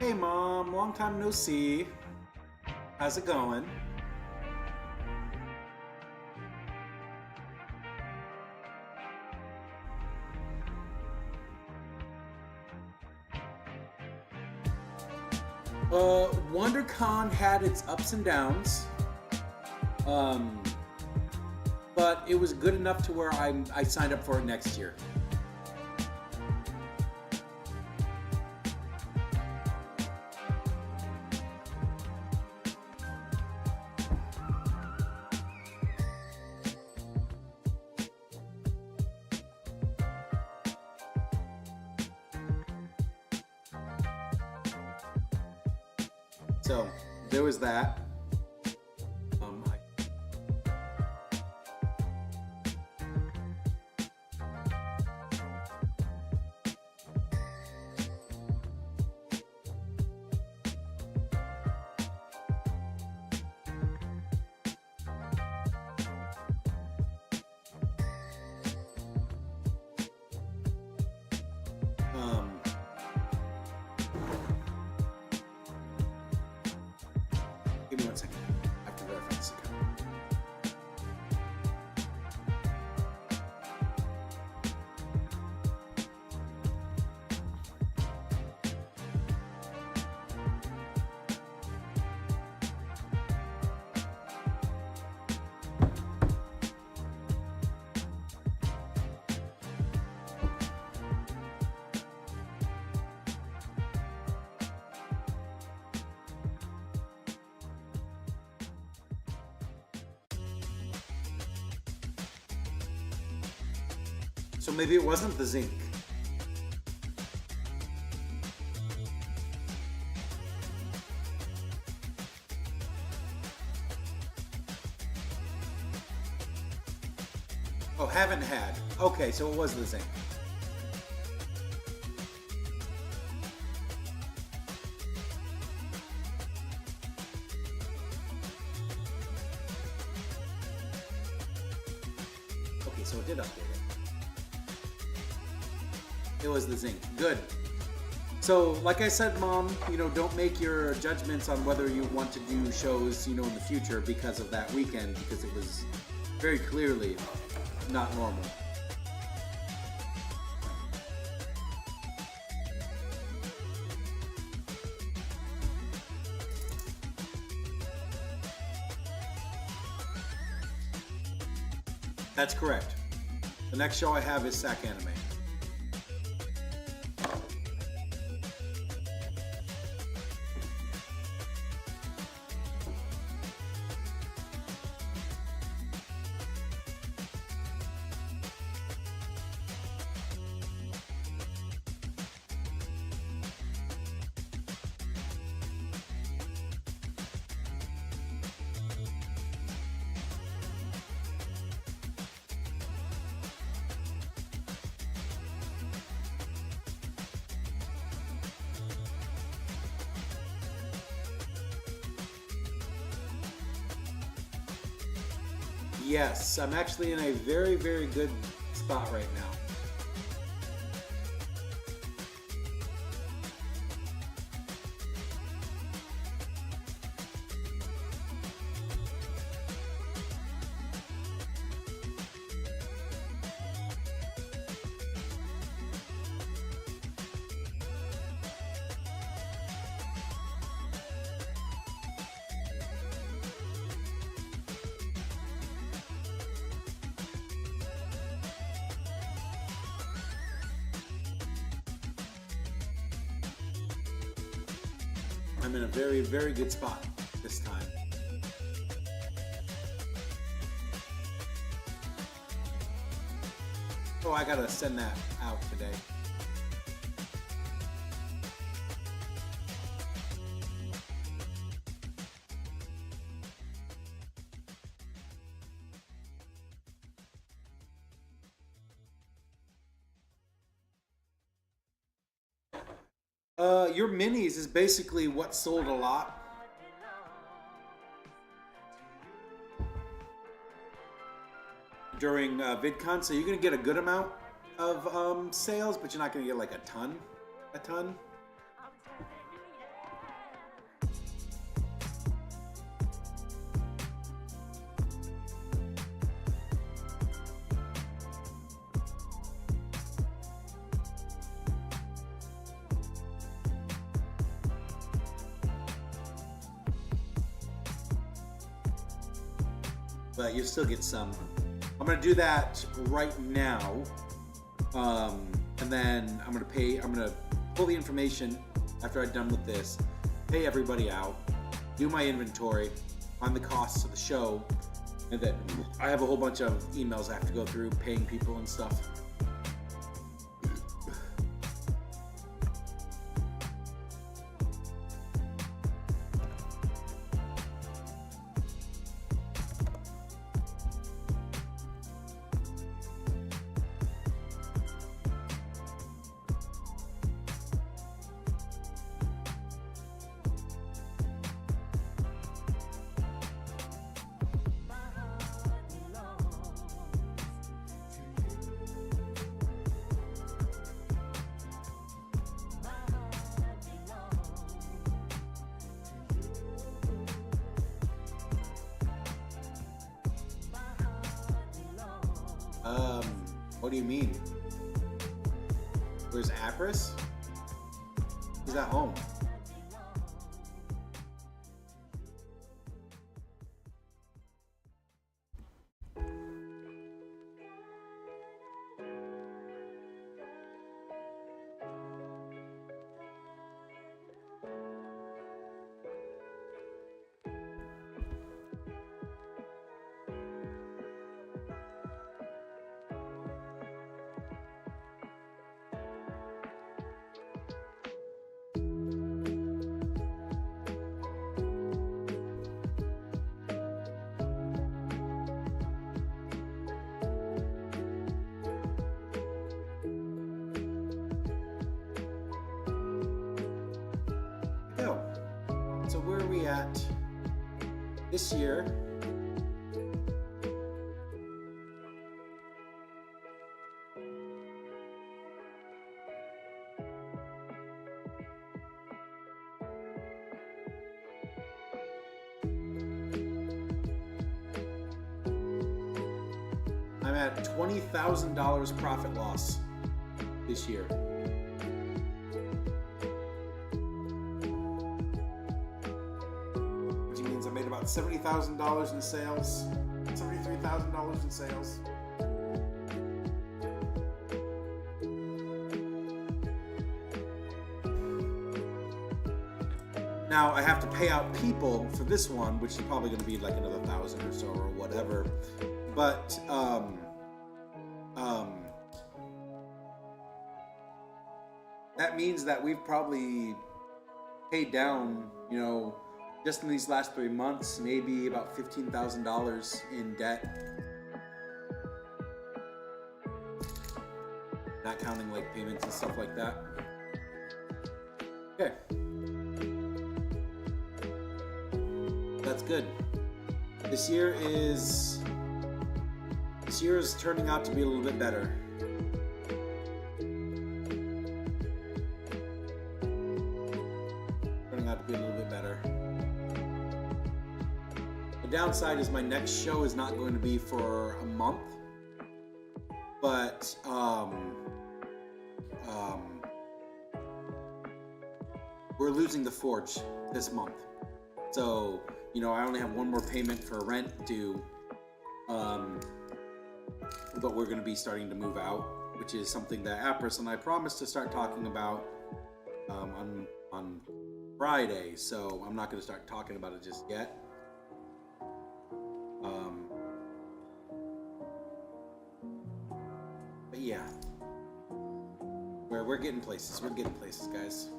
Hey Mom, long time no see. How's it going? WonderCon had its ups and downs. Um, but it was good enough to where I signed up for it next year. So there was that. Give me 1 second. I have to verify this account. So maybe it wasn't the zinc. Oh, haven't had. Okay, so it was the zinc. Okay, so it did update it. It was the zinc. Good. So, like I said, Mom, don't make your judgments on whether you want to do shows, in the future because of that weekend, because it was very clearly not normal. That's correct. The next show I have is SAC Anime. Yes, I'm actually in a very, very good spot right now. I'm in a very, very good spot this time. Oh, I gotta send that out today. Your minis is basically what sold a lot. During VidCon, so you're gonna get a good amount of sales, but you're not gonna get like a ton. but you'll still get some. I'm gonna do that right now, and then I'm gonna pull the information after I'm done with this, pay everybody out, do my inventory, find the costs of the show, and then I have a whole bunch of emails I have to go through, paying people and stuff. What do you mean? Where's Apris? He's at home. So where are we at this year? I'm at $20,000 profit loss this year. About $70,000 in sales, $73,000 in sales. Now I have to pay out people for this one, which is probably going to be like another 1,000 or so or whatever. But that means that we've probably paid down, you know, just in these last 3 months, maybe about $15,000 in debt. Not counting like payments and stuff like that. Okay. That's good. This year is turning out to be a little bit better. Turning out to be a little bit better. The downside is my next show is not going to be for a month, but we're losing the Forge this month. So, you know, I only have one more payment for rent due, but we're going to be starting to move out, which is something that Apris and I promised to start talking about on Friday, so I'm not going to start talking about it just yet. But yeah, we're getting places. We're getting places, guys.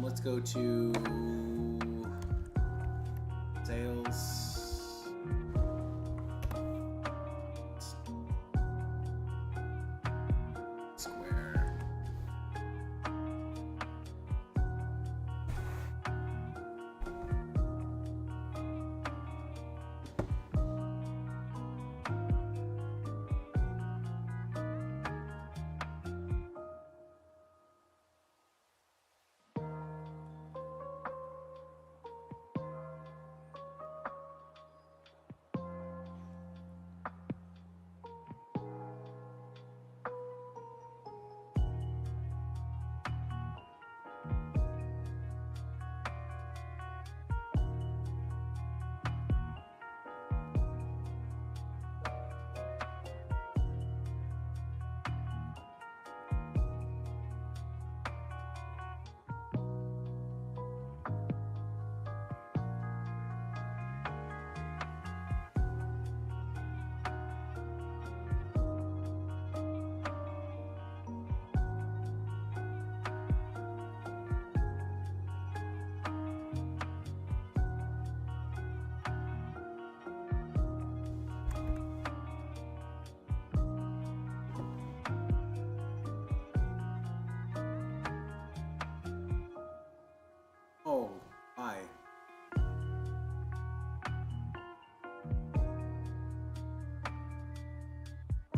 Let's go to sales.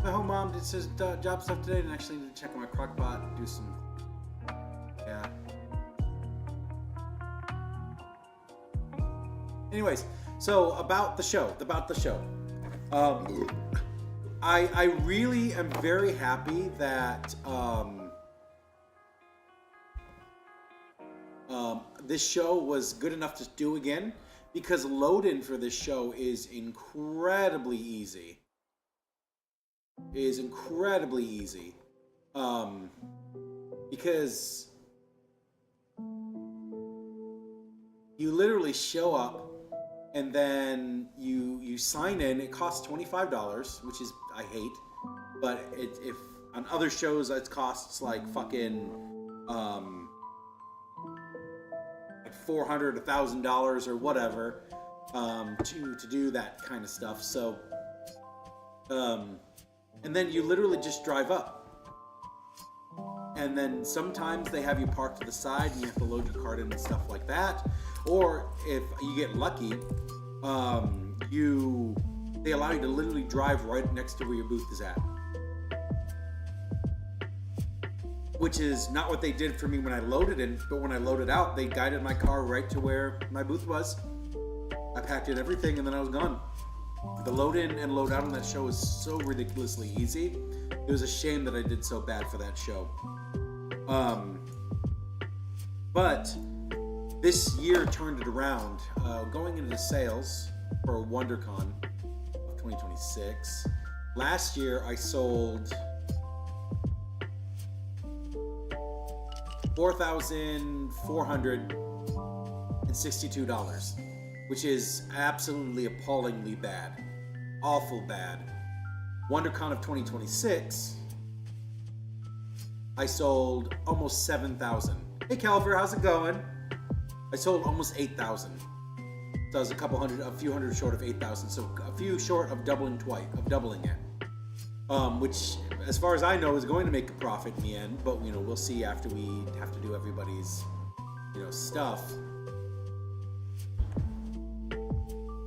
My home mom did some job stuff today, and actually need to check on my crock pot and do some. Yeah. Anyways, so about the show. I really am very happy that this show was good enough to do again, because load-in for this show is incredibly easy. Because you literally show up and then you sign in. It costs $25, which is I hate, but if on other shows it costs like fucking like $400, $1,000 or whatever to do that kind of stuff. So and then you literally just drive up. And then sometimes they have you parked to the side and you have to load your cart in and stuff like that. Or if you get lucky, they allow you to literally drive right next to where your booth is at. Which is not what they did for me when I loaded in, but when I loaded out, they guided my car right to where my booth was. I packed in everything and then I was gone. The load in and load out on that show is so ridiculously easy. It was a shame that I did so bad for that show. But this year turned it around. Going into the sales for WonderCon of 2026. Last year I sold $4,462, which is absolutely appallingly bad. Awful bad. WonderCon of 2026, I sold almost 7,000. Hey Calvert, how's it going? I sold almost 8,000. So I was a few hundred short of 8,000. So a few short of doubling it. Which, as far as I know, is going to make a profit in the end. But we'll see after we have to do everybody's, stuff.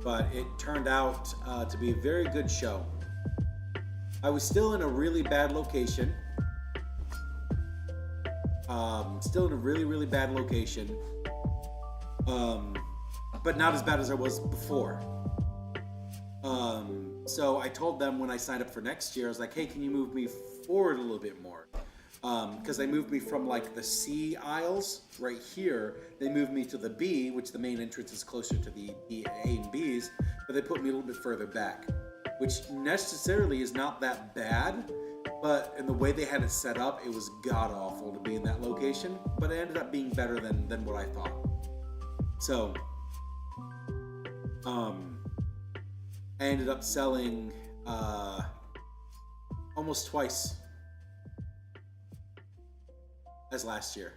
But it turned out to be a very good show. I was still in a really bad location. Still in a really, really bad location. But not as bad as I was before. So I told them when I signed up for next year, I was like, hey, can you move me forward a little bit more? Because they moved me from like the C aisles right here. They moved me to the B, which the main entrance is closer to the A and B's, but they put me a little bit further back, which necessarily is not that bad, but in the way they had it set up, it was god-awful to be in that location, but it ended up being better than what I thought. So, I ended up selling almost twice as last year.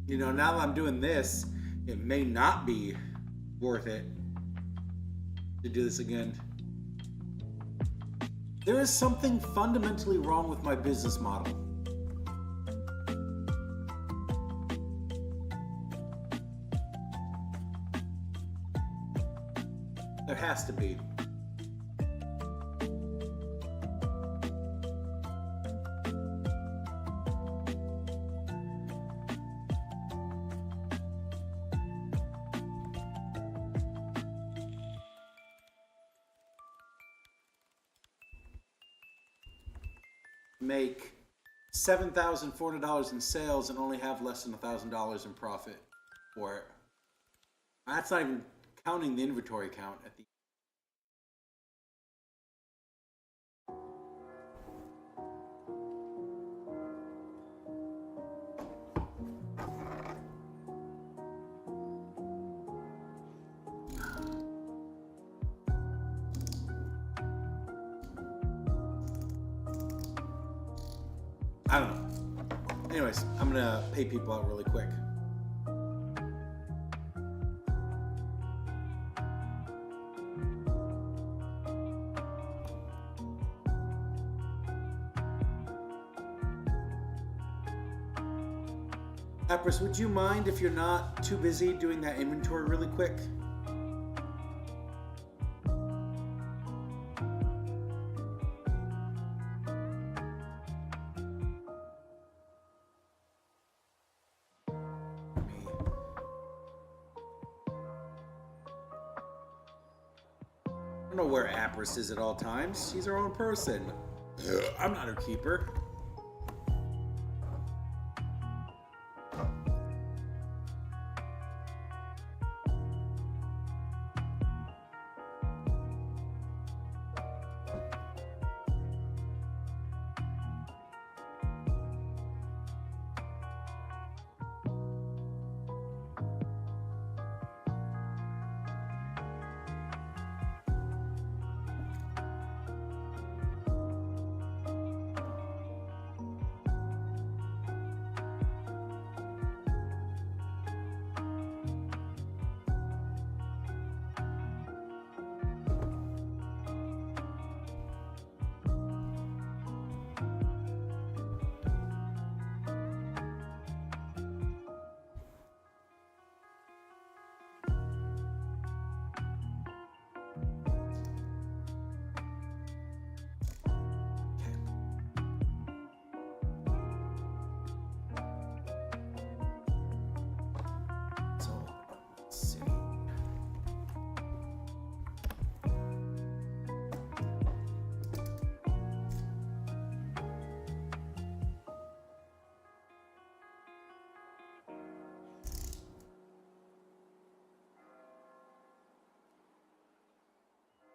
You know, now that I'm doing this, it may not be worth it to do this again. There is something fundamentally wrong with my business model. There has to be. Make $7,400 in sales and only have less than $1,000 in profit for it. That's not even counting the inventory count at the I don't know. Anyways, I'm gonna pay people out really quick. Empress, would you mind if you're not too busy doing that inventory really quick? I don't know where Empress is at all times. She's her own person. I'm not her keeper.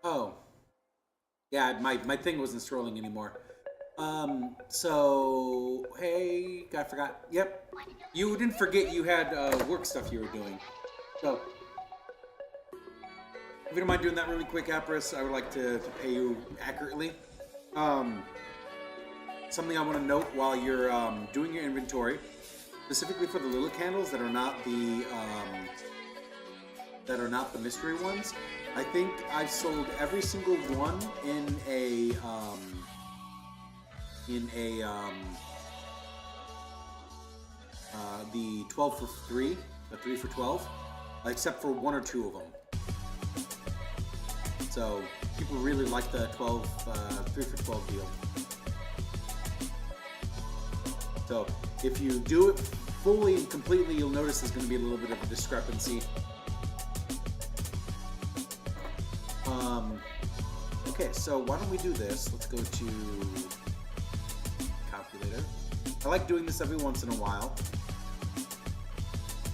Oh. Yeah, my thing wasn't scrolling anymore. So, hey, I forgot. Yep. You didn't forget you had work stuff you were doing. So, if you don't mind doing that really quick, Empress, I would like to pay you accurately. Something I want to note while you're doing your inventory, specifically for the little candles that are not the mystery ones. I think I've sold every single one in the 12 for 3, the 3 for 12, except for 1 or 2 of them. So people really like the 3 for 12 deal. So if you do it fully and completely, you'll notice there's going to be a little bit of a discrepancy. Okay, so why don't we do this? Let's go to calculator. I like doing this every once in a while.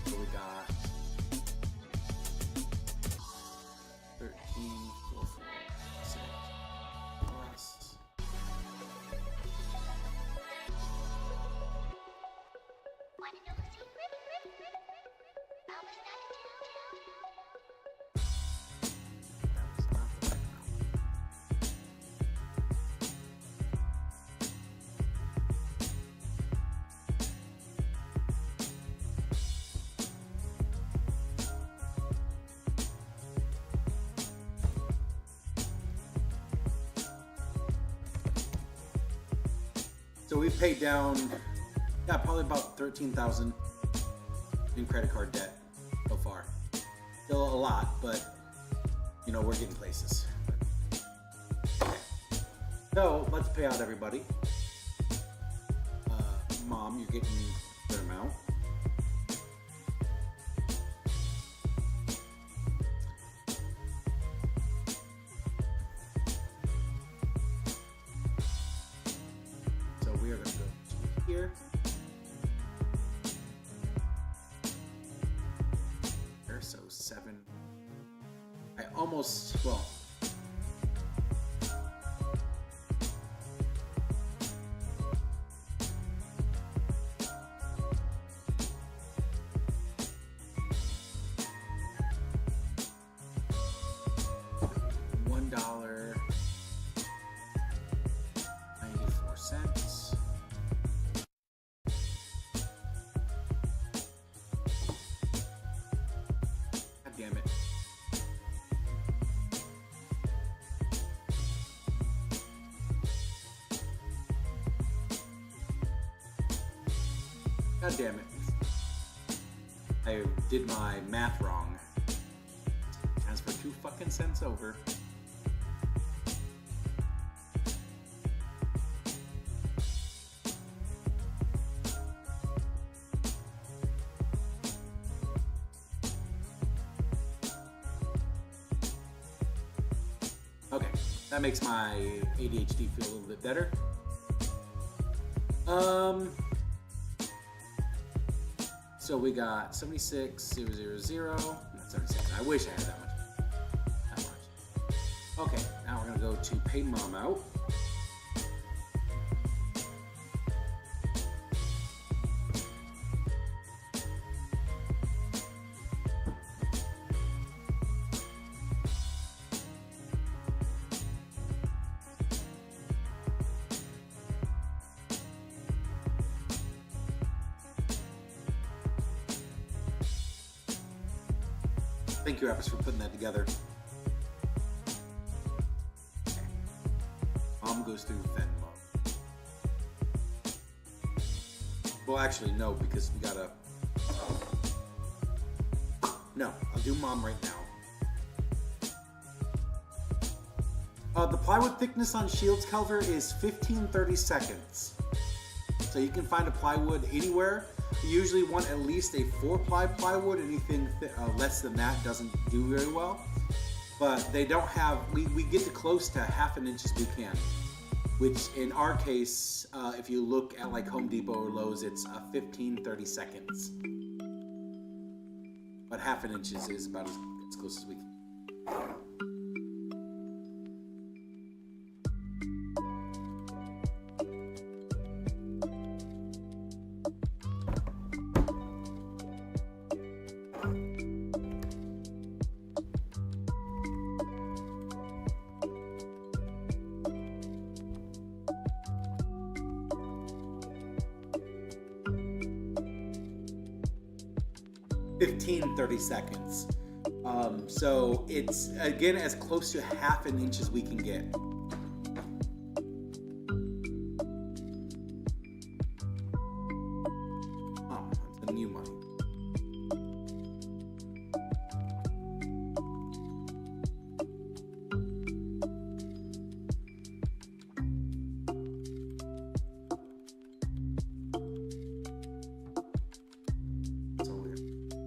So we got 13,446 plus. So we've paid down, yeah, probably about 13,000 in credit card debt so far. Still a lot, but you know, we're getting places. Okay. So let's pay out everybody. Mom, you're getting a good amount. So we are going to go to here. So 7. I almost, well, $1.94. God damn it. God damn it. I did my math wrong. Transfer 2 fucking cents over. Okay, that makes my ADHD feel a little bit better. So we got 76,000. Not 76. I wish I had that much. Okay, now we're gonna go to pay mom out. Thank you, Apples, for putting that together. Okay. Mom goes through Venmo. Well, actually, no, because we gotta... No, I'll do Mom right now. The plywood thickness on Shields Culver is 15-30 seconds. So you can find a plywood anywhere. You usually want at least a 4-ply plywood. Anything less than that doesn't do very well. But they don't have, we get to close to 1/2 inch as we can. Which in our case, if you look at like Home Depot or Lowe's, it's 15-30 seconds. But 1/2 inch is about as close as we can. 15-30 seconds. So it's again as close to 1/2 inch as we can get. Oh, that's the new money.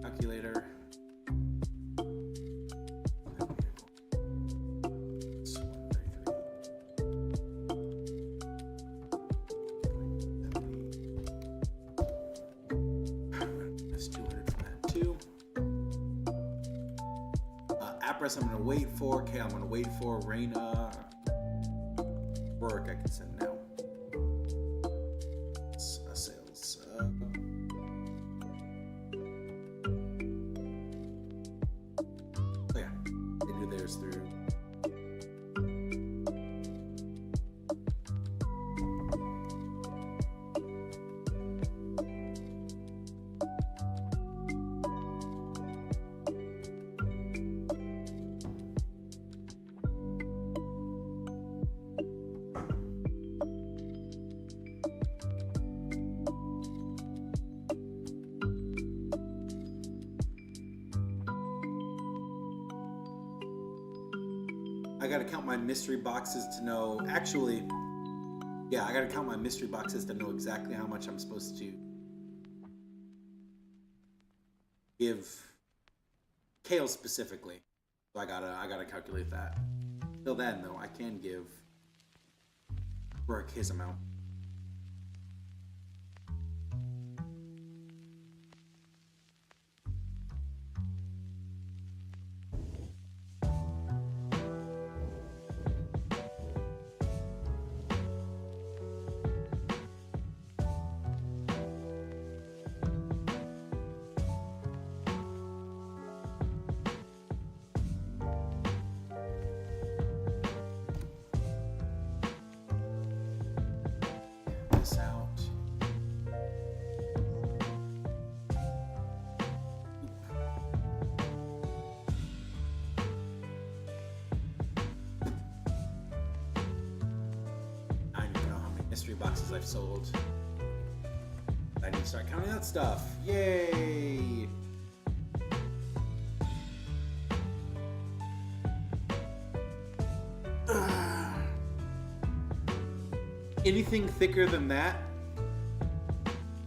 Calculator. That's 200 from that too. Appress I'm gonna wait for. Okay, I'm gonna wait for Raina. Work I can send now. Sales. Yeah, they do theirs through. I gotta count my mystery boxes to know. Actually, yeah, I gotta count my mystery boxes to know exactly how much I'm supposed to give Kale specifically. So I gotta calculate that. Till then, though, I can give Rourke his amount. This out. I don't even know how many mystery boxes I've sold. I need to start counting that stuff. Yay! Anything thicker than that,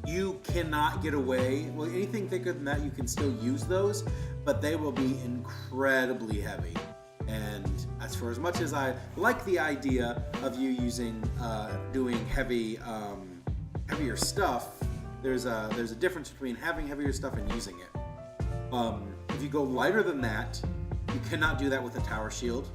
you cannot get away. Well, anything thicker than that, you can still use those, but they will be incredibly heavy. And as for as much as I like the idea of you using, doing heavier stuff, there's a difference between having heavier stuff and using it. If you go lighter than that, you cannot do that with a tower shield.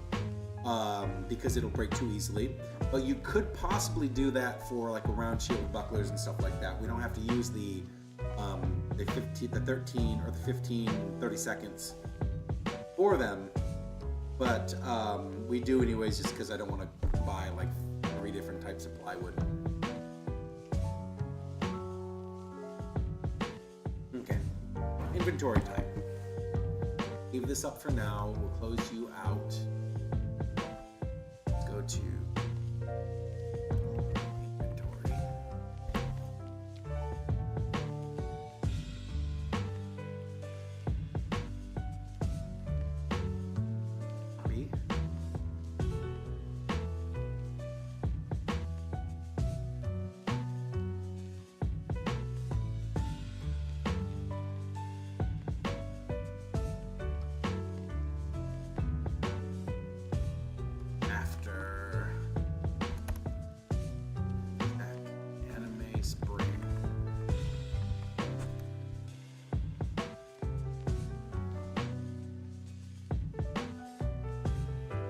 Because it'll break too easily. But you could possibly do that for like a round shield bucklers and stuff like that. We don't have to use the 13 or the 15, 30 seconds for them. But we do anyways just because I don't want to buy like 3 different types of plywood. Okay. Inventory time. Leave this up for now. We'll close you out. Go to inventory. Copy.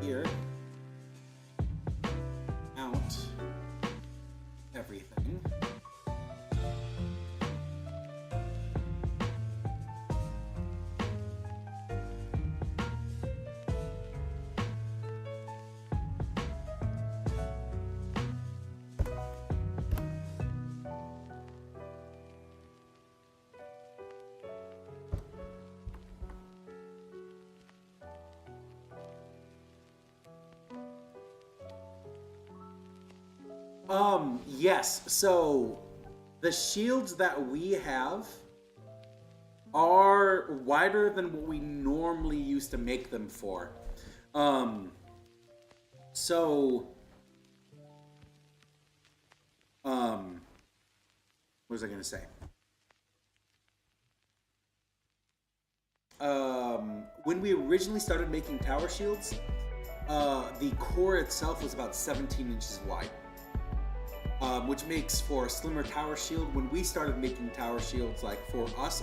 Here, out everything. Yes, so the shields that we have are wider than what we normally used to make them for. What was I gonna say? When we originally started making tower shields, the core itself was about 17 inches wide. Which makes for a slimmer tower shield. When we started making tower shields, like for us,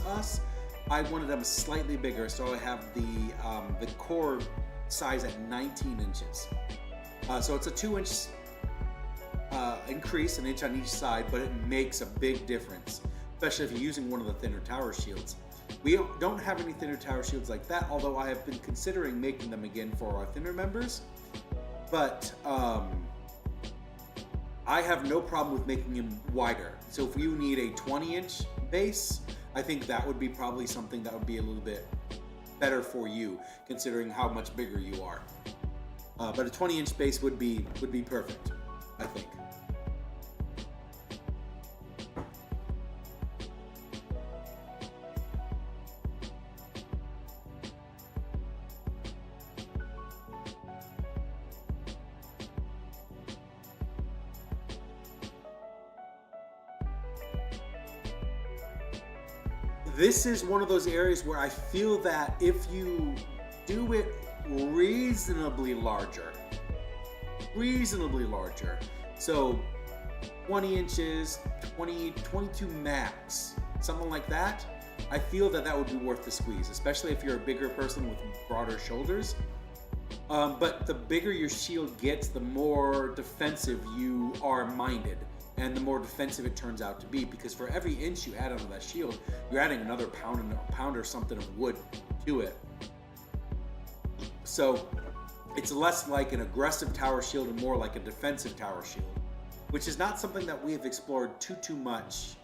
I wanted them slightly bigger, so I have the core size at 19 inches. So it's a 2-inch increase, an inch on each side, but it makes a big difference, especially if you're using one of the thinner tower shields. We don't have any thinner tower shields like that, although I have been considering making them again for our thinner members. But I have no problem with making them wider. So if you need a 20-inch base, I think that would be probably something that would be a little bit better for you, considering how much bigger you are. But a 20-inch base would be perfect, I think. this is one of those areas where I feel that if you do it reasonably larger, so 20 inches, 22 max, something like that, I feel that that would be worth the squeeze, especially if you're a bigger person with broader shoulders. But the bigger your shield gets, the more defensive you are minded, and the more defensive it turns out to be, because for every inch you add onto that shield, you're adding another pound or something of wood to it. So it's less like an aggressive tower shield and more like a defensive tower shield, which is not something that we have explored too much.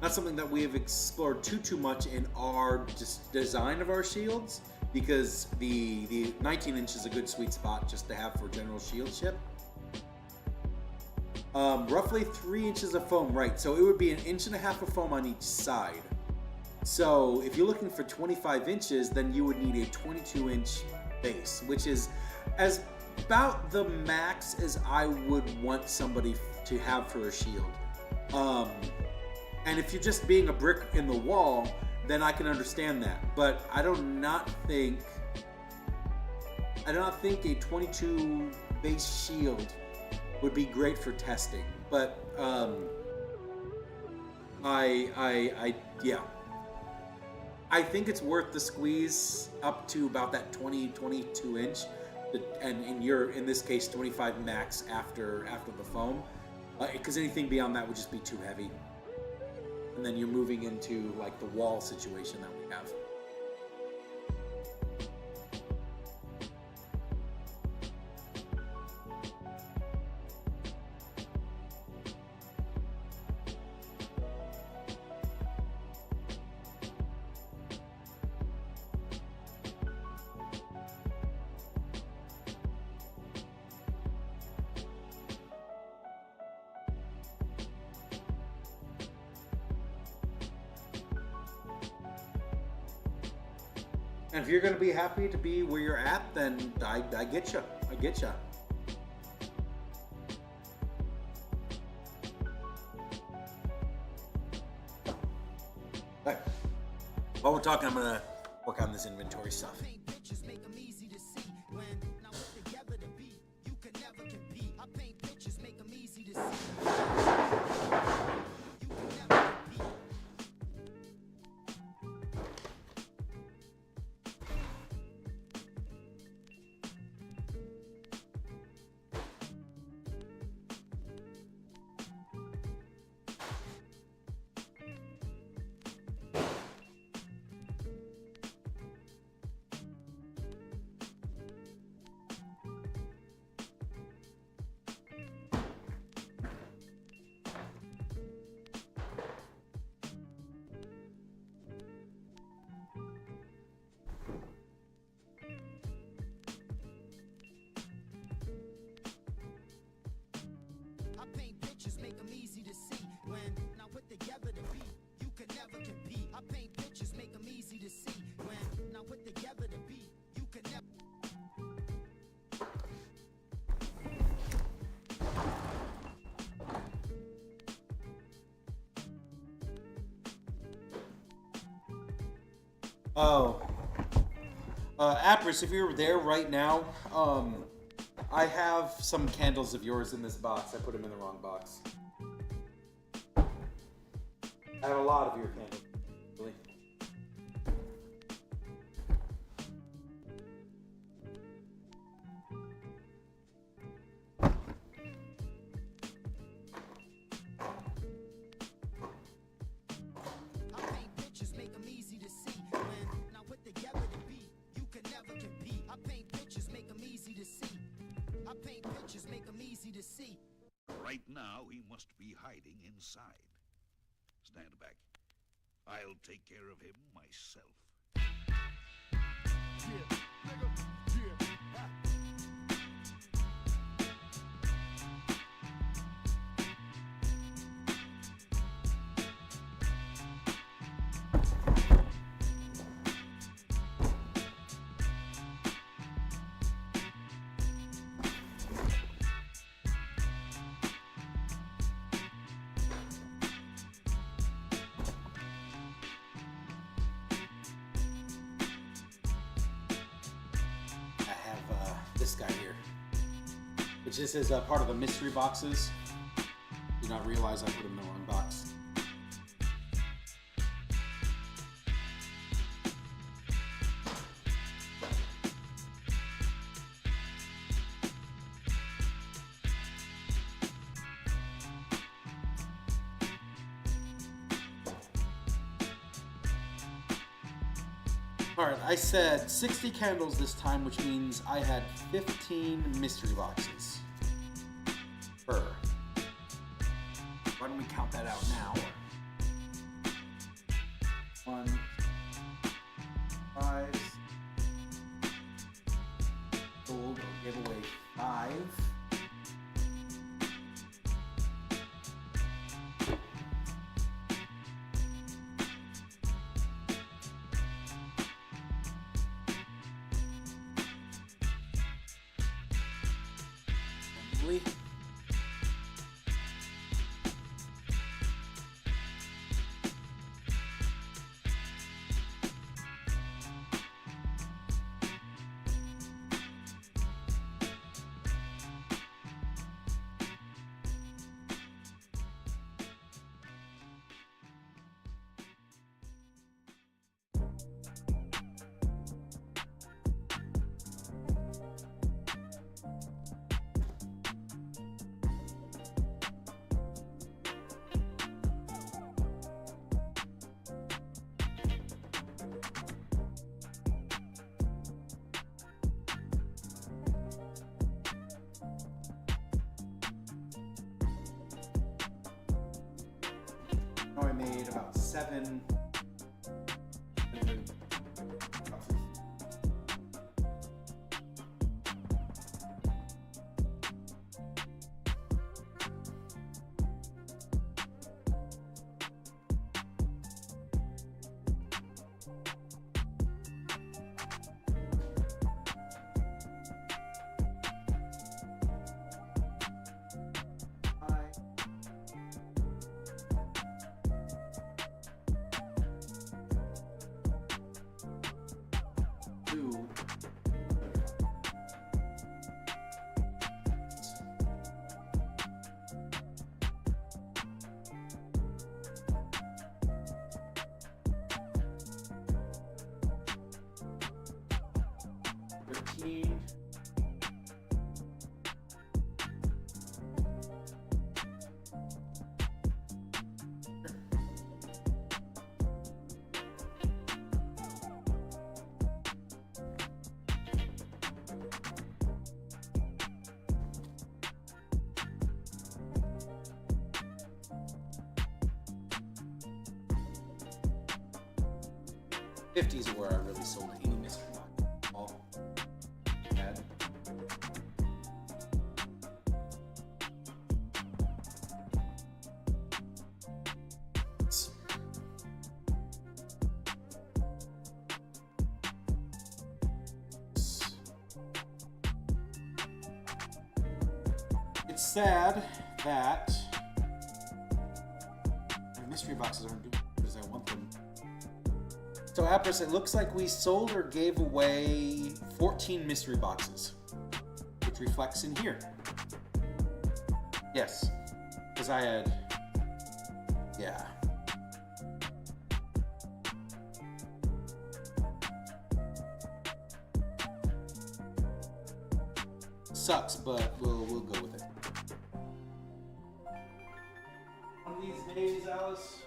Not something that we have explored too much in our design of our shields, because the 19 inch is a good sweet spot just to have for general shield ship. Roughly 3 inches of foam, right? So it would be 1.5 inches of foam on each side. So if you're looking for 25 inches, then you would need a 22 inch base, which is about the max as I would want somebody to have for a shield. And if you're just being a brick in the wall, then I can understand that. But I do not think a 22 base shield would be great for testing. But I think it's worth the squeeze up to about that 22 inch, and in this case 25 max after the foam, because anything beyond that would just be too heavy. And then you're moving into like the wall situation that we have. And if you're going to be happy to be where you're at, then I get you. I get you. Right. While we're talking, I'm going to work on this inventory stuff. Oh, Apris, if you're there right now, I have some candles of yours in this box. I put them in the wrong box. I have a lot of your candles, really. Right now, he must be hiding inside. Stand back. I'll take care of him myself. Yeah, nigga. Yeah. which this is a part of the mystery boxes. Did not realize I put them in the wrong box. Alright, I said 60 candles this time, which means I had 15 mystery boxes. Why don't we count that out now? 1, 5, sold or give away 5. Emily. I made about 7 boxes. '50s are where I really sold any mystery box. All had. It's sad that my mystery boxes aren't doing as I want them. So Apris, it looks like we sold or gave away 14 mystery boxes, which reflects in here. Yes, because I had, yeah. Sucks, but we'll go with it. One of these days, Alice.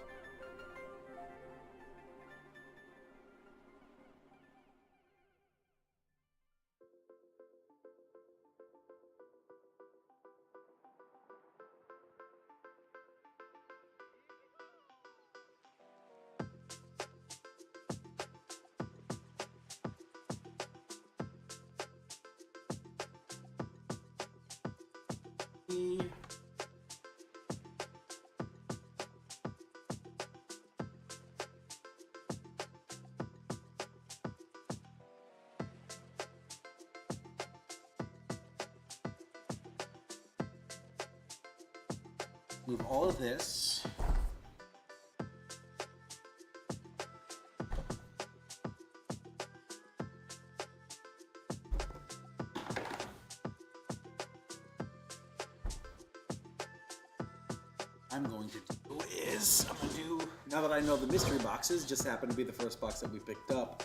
Move all of this. I'm going to do is, I'm going to do, now that I know the mystery boxes, just happen to be the first box that we picked up.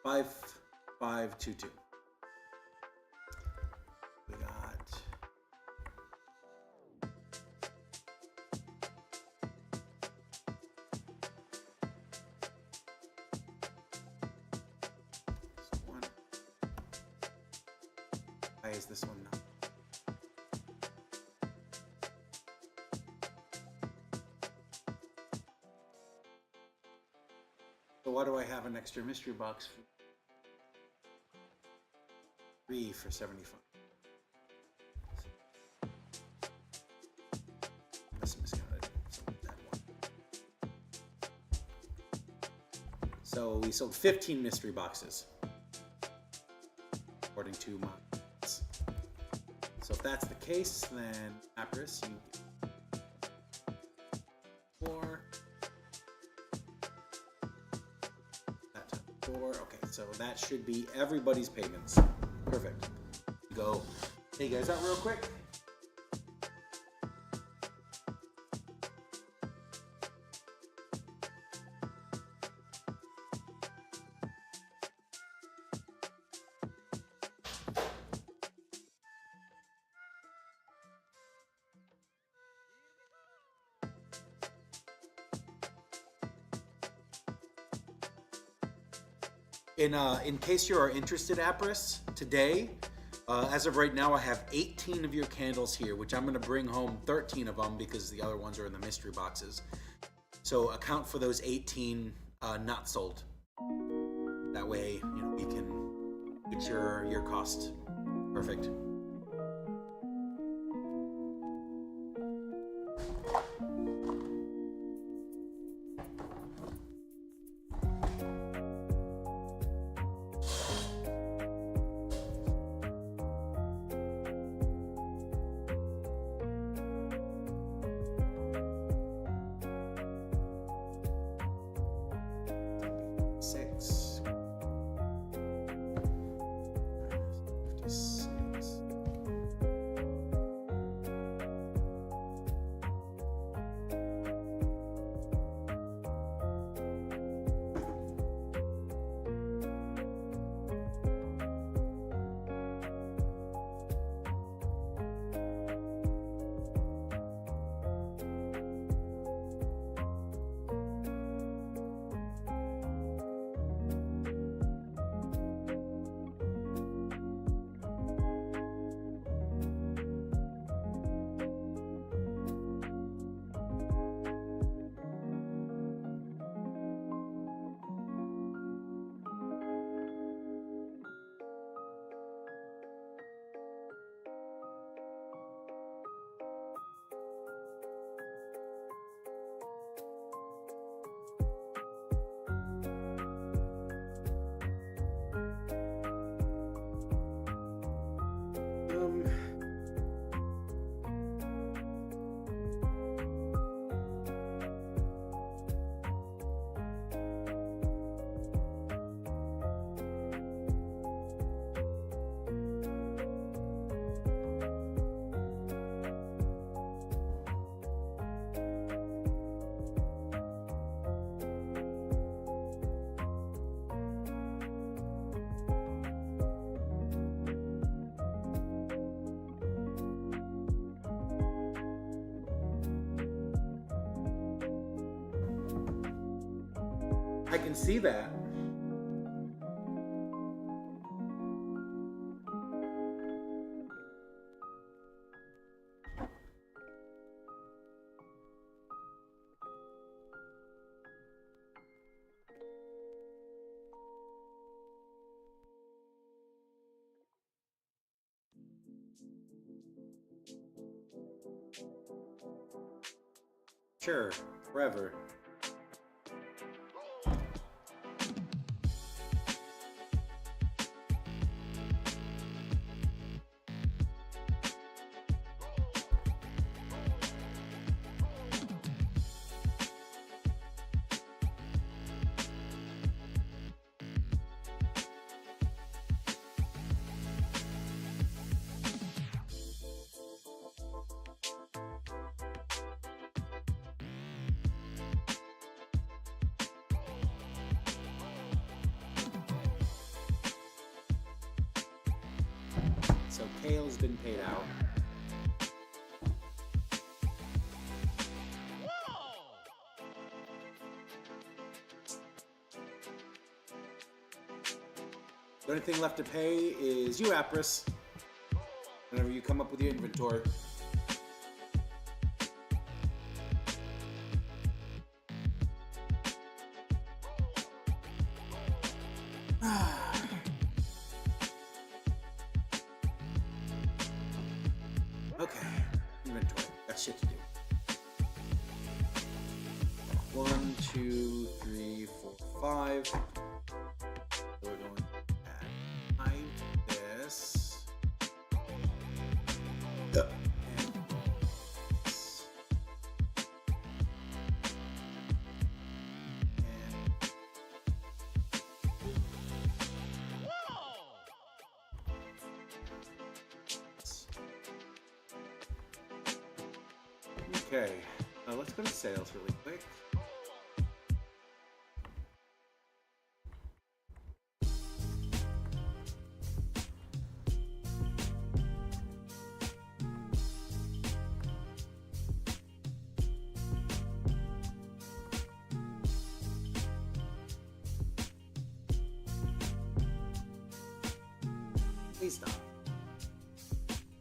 5522. We got this one. Why is this one not? So why do I have an extra mystery box for 3 for 75? Must have miscounted that one. So we sold 15 mystery boxes, according to my notes. So if that's the case, then Apris, you get 4. That time 4. Okay, so that should be everybody's payments. Perfect. Go. Hey guys, out real quick. In case you are interested, Apris, today, as of right now, I have 18 of your candles here, which I'm going to bring home 13 of them because the other ones are in the mystery boxes. So account for those 18 not sold. That way, you know, we can get your cost. Perfect. I can see that. Sure, forever. Kale has been paid out. The only thing left to pay is you, Apris. Whenever you come up with your inventory. Okay, inventory. Got shit to do. 1, 2, 3, 4, 5. We're going to add this. And this. Okay, let's go to sales really quick. Please stop.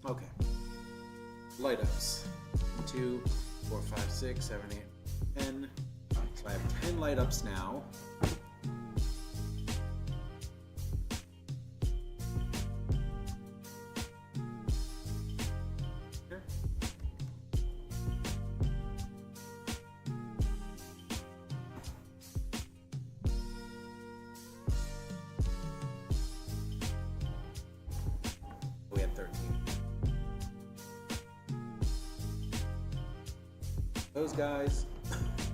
Okay. Light ups. 2, 4, 5, 6, 7, 8, 10. So I have 10 light ups now. Here. We had 13. Those guys,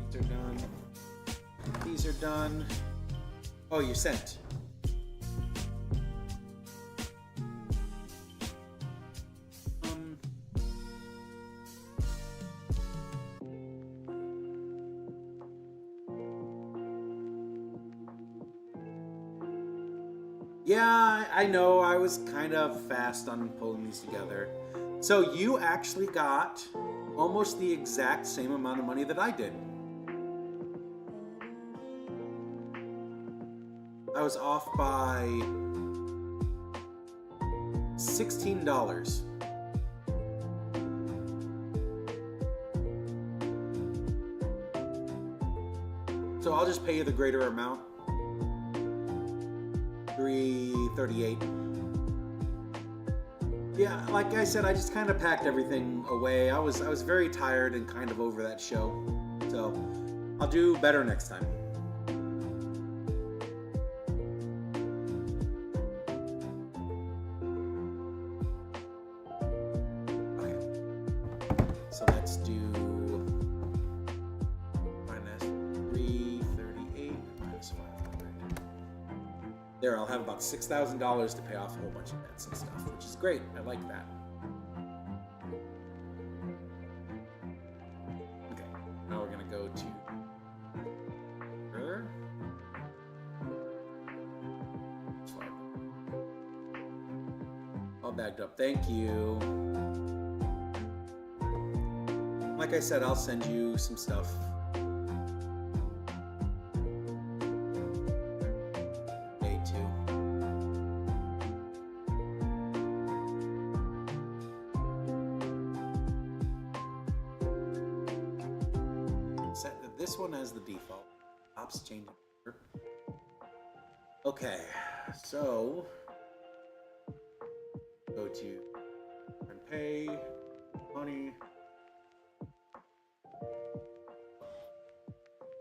these are done. These are done. Oh, you sent. Yeah, I know. I was kind of fast on pulling these together. So you actually got almost the exact same amount of money that I did. I was off by $16. So I'll just pay you the greater amount. $338. Yeah, like I said, I just kind of packed everything away. I was very tired and kind of over that show. So I'll do better next time. Okay. So let's do minus 338 minus 500. There, I'll have about $6,000 to pay off a whole bunch of debts and stuff, which is great. I like that. Okay, now we're gonna go to her. All bagged up. Thank you. Like I said, I'll send you some stuff. This one as the default. Ops change. Okay, so go to and pay money.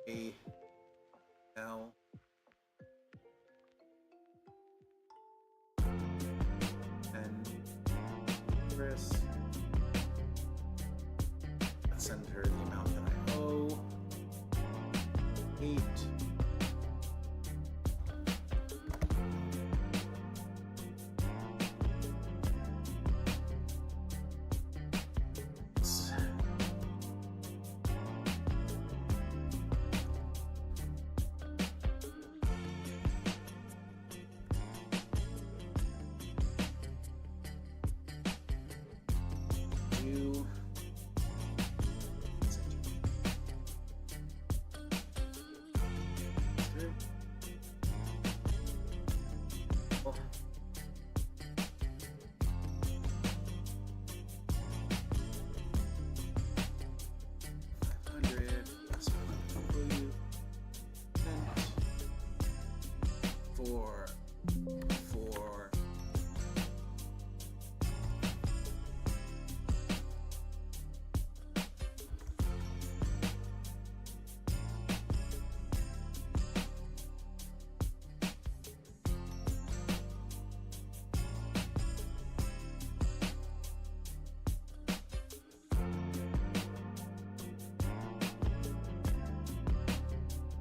A L and Chris. Let's send her the amount that I owe. 8. 4, 4.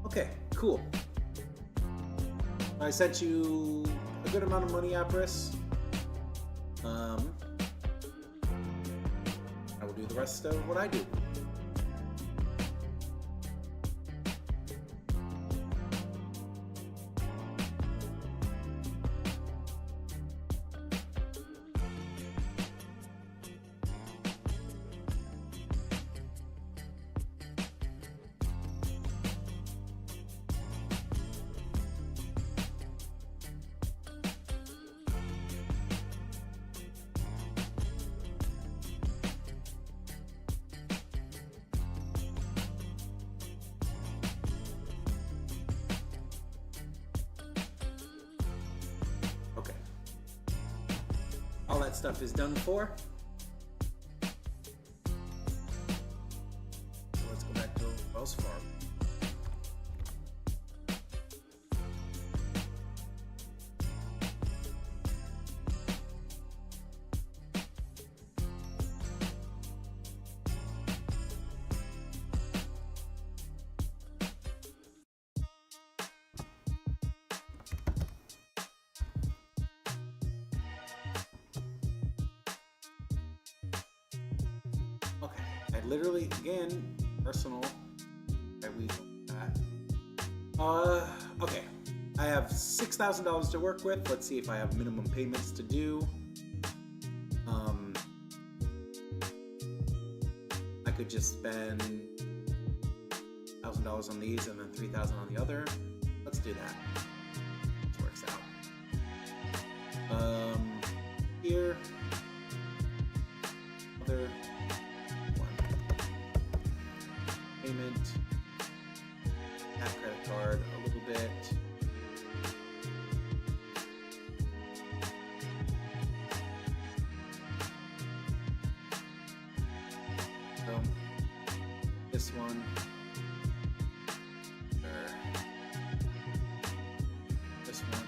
Okay, cool. I sent you a good amount of money, Apris. I will do the rest of what I do. Okay. All that stuff is done for. So let's go back to Wells Fargo. Okay, I literally, again, personal. Okay, we that. Okay. I have $6,000 to work with. Let's see if I have minimum payments to do. I could just spend $1,000 on these and then $3,000 on the other. Let's do that. This works out. Here. Other one. Payment. That credit card a little bit. So this one. Sure. This one. This one.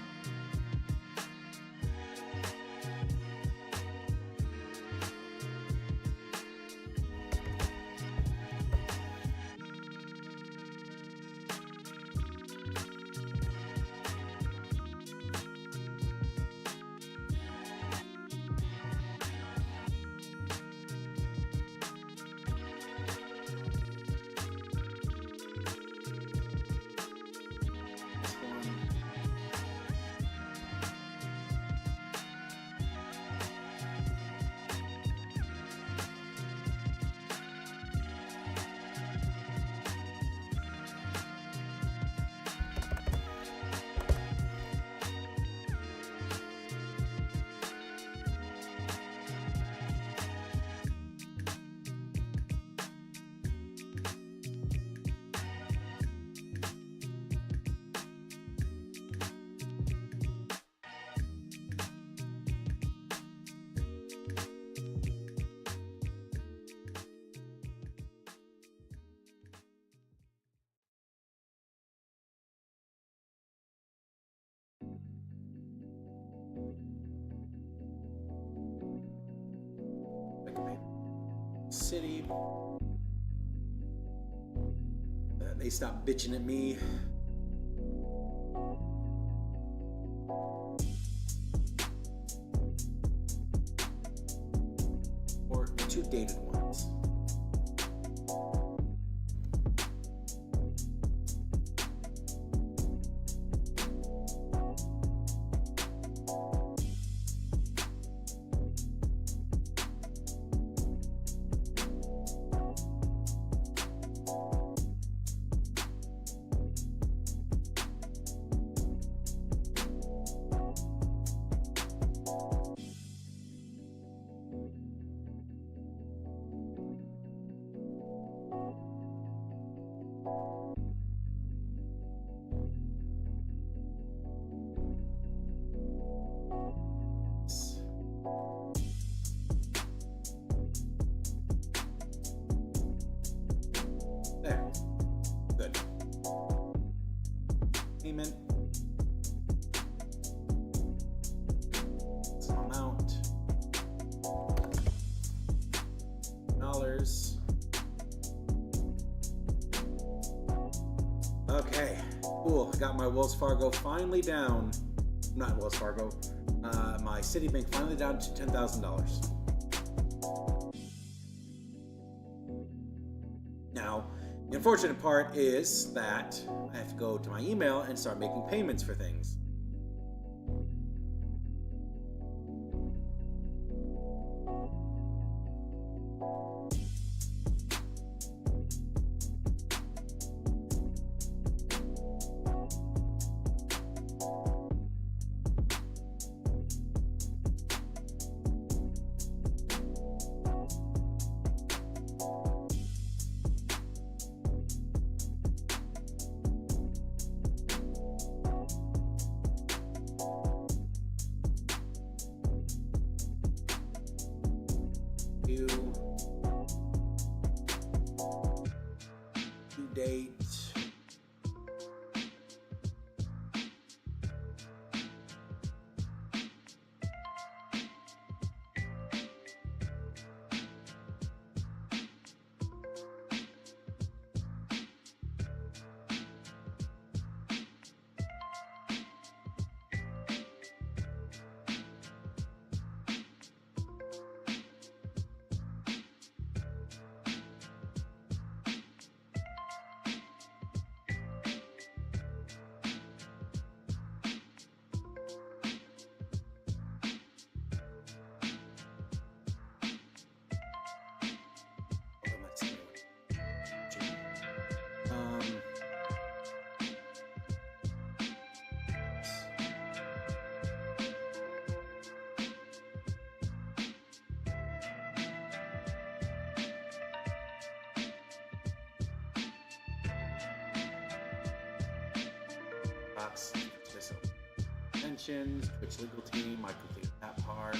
City. They stopped bitching at me. Or two dated ones. Cool. I got my Wells Fargo finally down. Not Wells Fargo. My Citibank finally down to $10,000. Now, the unfortunate part is that I have to go to my email and start making payments for things. Due date. Mentions, Twitch legal team, I completed that part.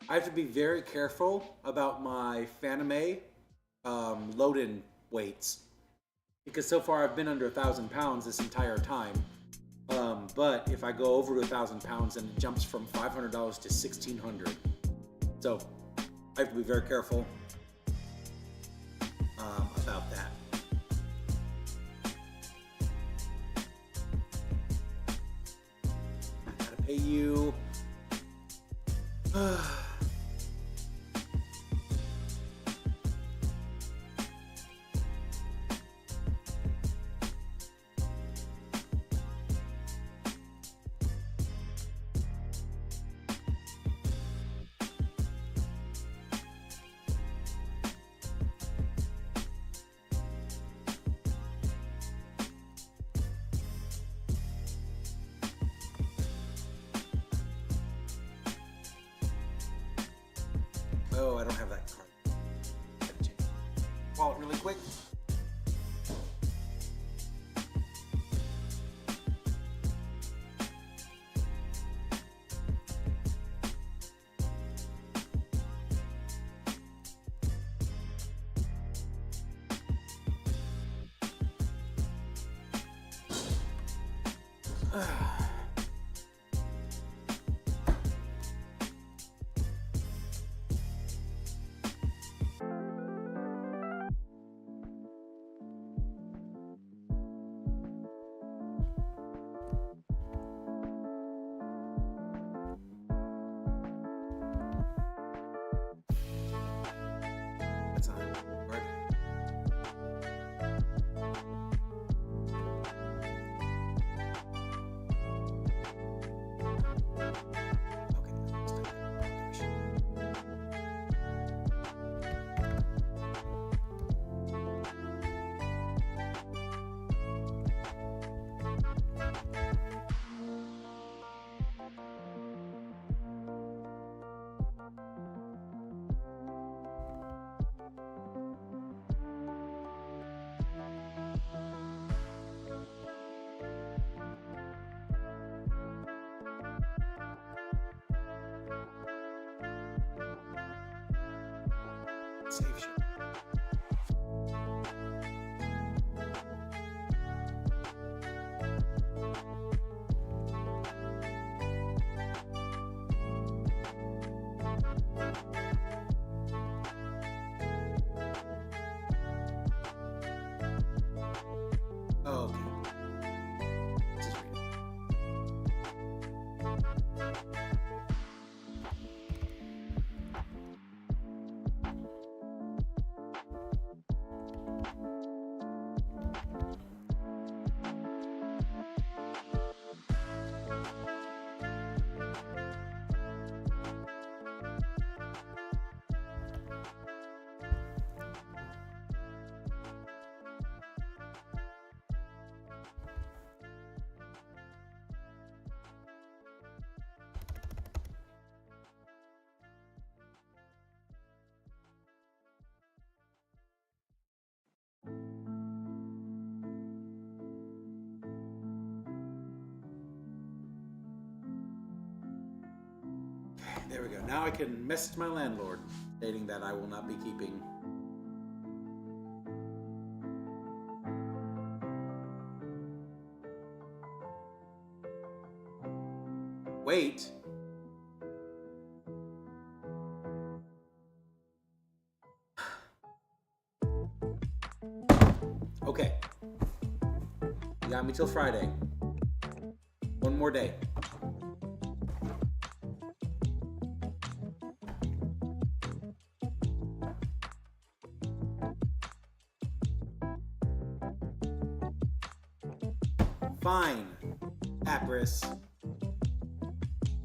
I have to be very careful about my Fanime load-in weights because so far I've been under 1,000 pounds this entire time. But if I go over to 1,000 pounds, then it jumps from $500 to $1,600. So I have to be very careful about that. I gotta pay you. Oh, I don't have that card. Gotta change wallet really quick. That's on card. Save shit. there we go. Now I can message my landlord stating that I will not be keeping. Wait. Okay. You got me till Friday. One more day. Fine, Apris.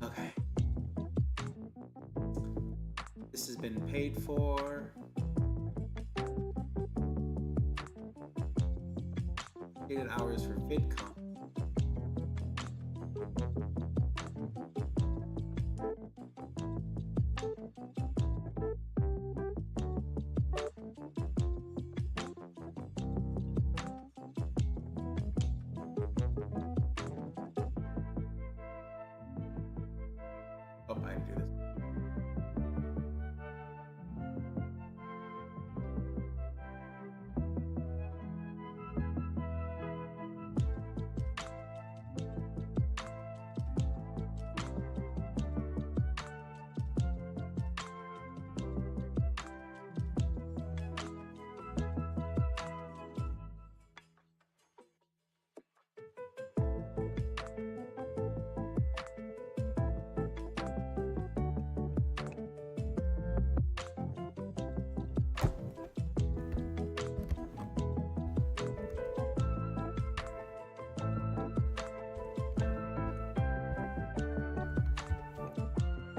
Okay. This has been paid for. Stated hours for VidCon. Oh, I can do this.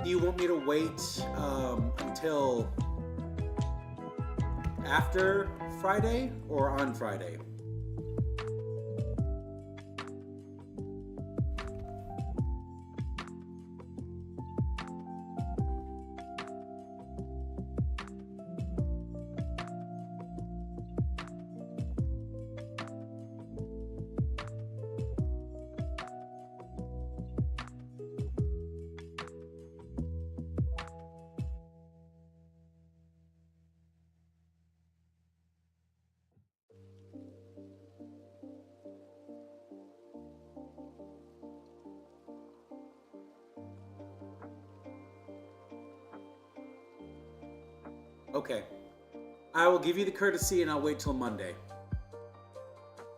Do you want me to wait until after Friday or on Friday? Okay. I will give you the courtesy and I'll wait till Monday.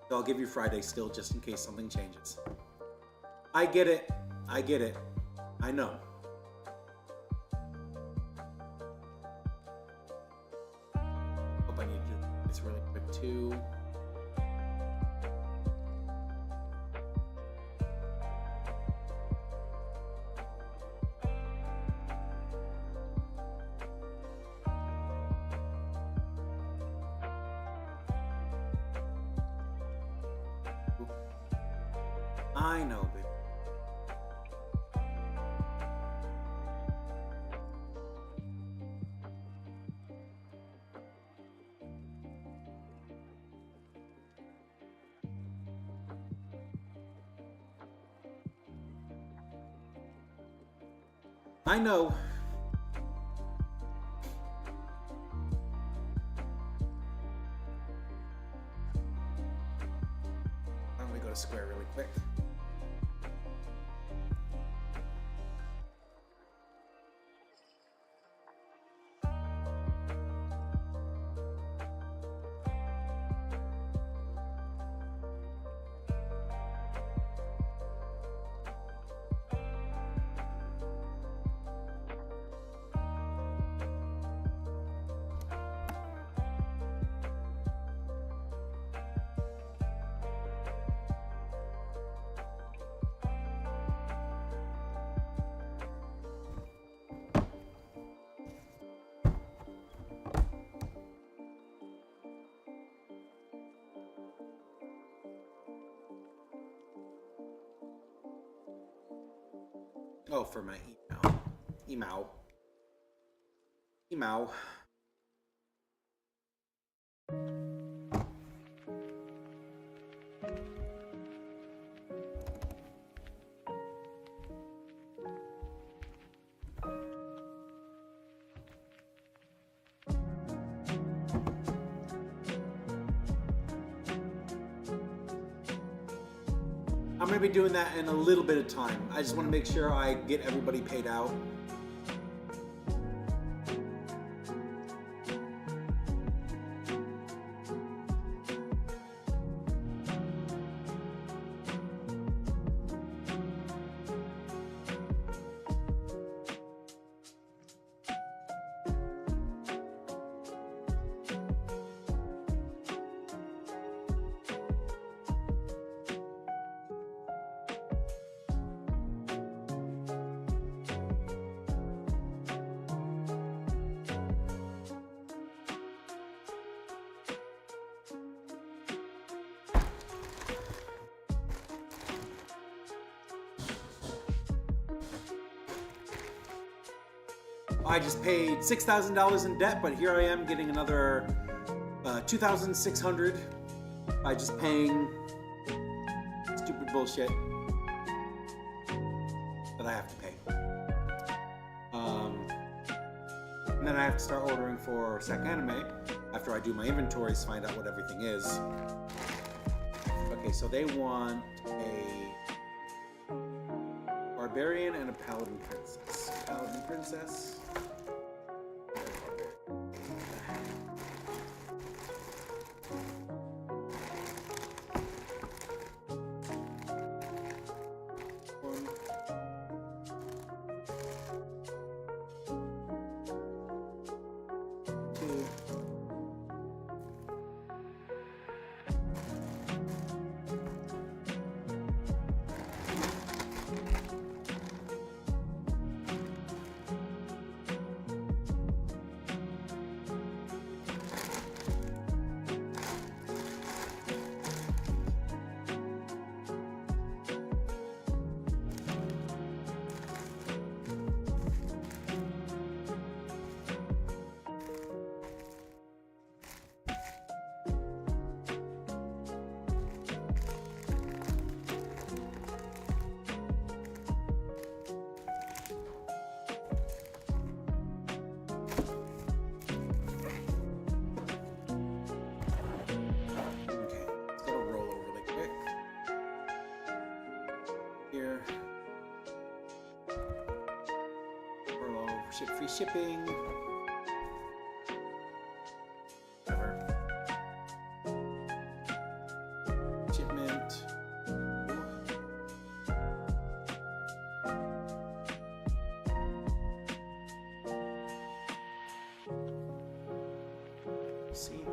So I'll give you Friday still just in case something changes. I get it. I get it. I know. Hope I need to do this really quick too. I know, baby. I know. I'm gonna go to Square really quick. Oh, for my email. Email. Email. going to be doing that in a little bit of time. I just want to make sure I get everybody paid out. I just paid $6,000 in debt, but here I am getting another $2,600 by just paying stupid bullshit that I have to pay. And then I have to start ordering for SacAnime after I do my inventories, find out what everything is. Okay, so they want a barbarian and a paladin princess. Paladin princess. Free shipping. Whatever. Shipment. See.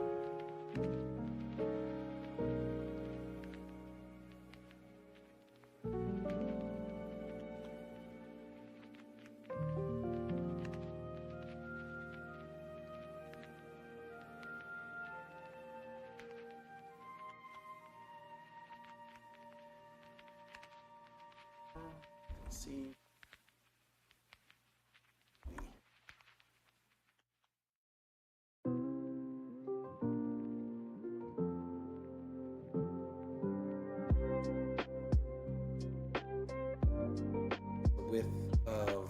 See. Width of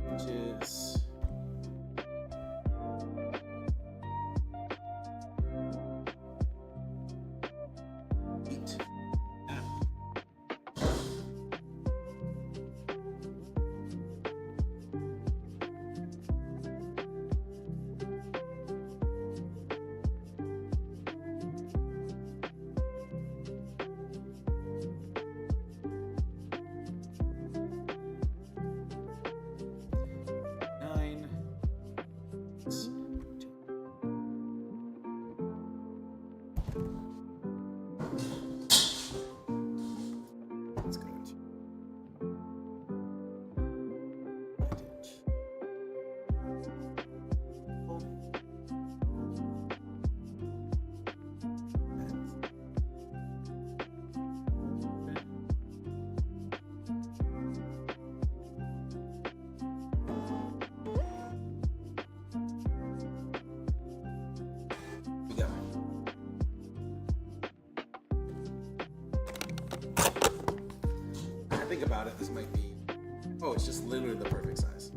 inches. Think about it, this might be, oh, it's just literally the perfect size.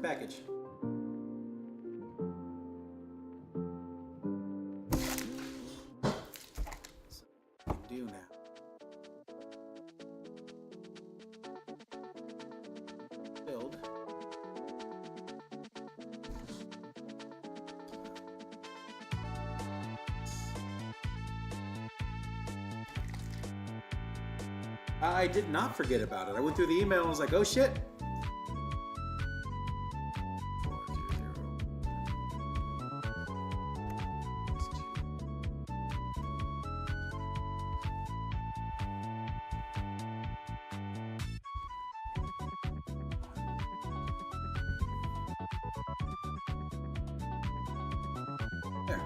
the package. So, what do we do now? Build. I did not forget about it. I went through the email and was like, oh shit. 400. There.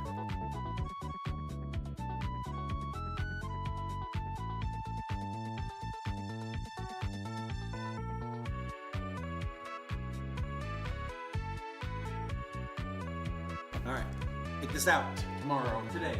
All right, take this out tomorrow, today.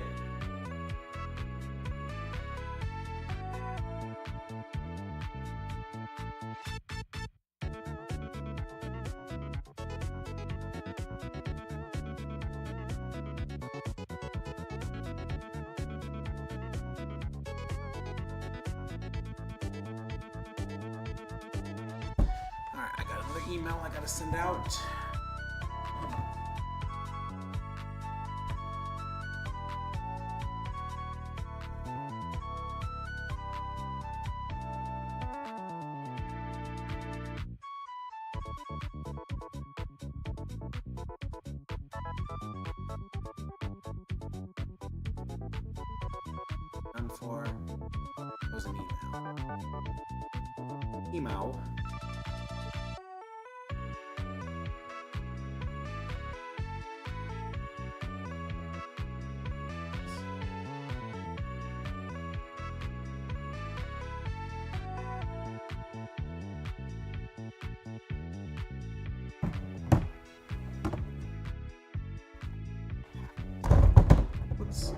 All right, I got another email I gotta send out. Done for. Was an email. Email. Whoops.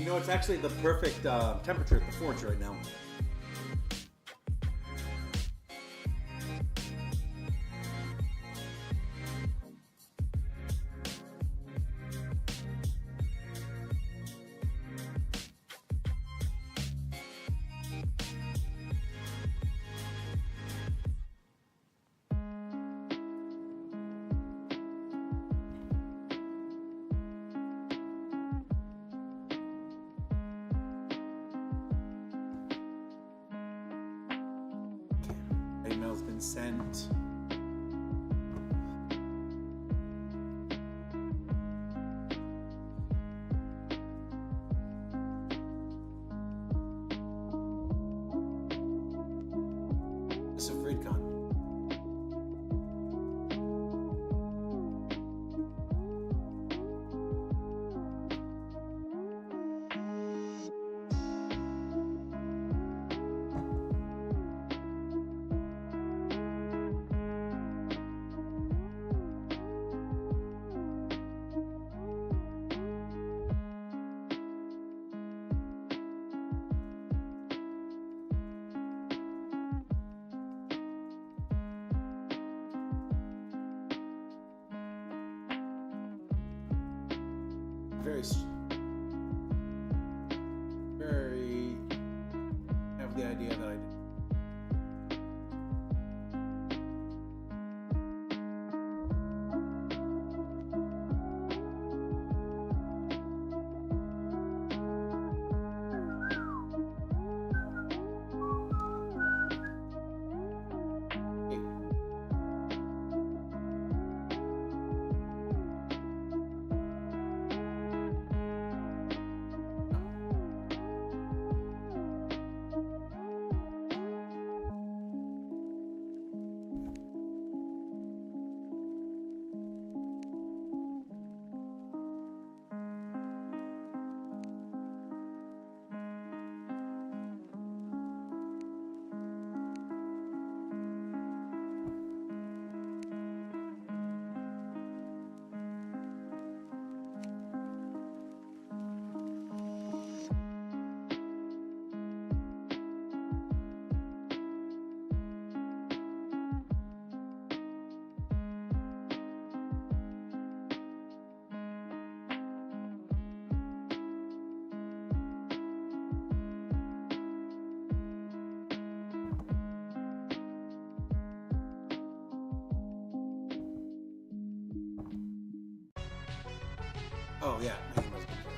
You know, it's actually the perfect temperature at the forge right now. Email's been sent. Mr. Friedcon. Very have the idea that I did. Oh yeah, he must be careful.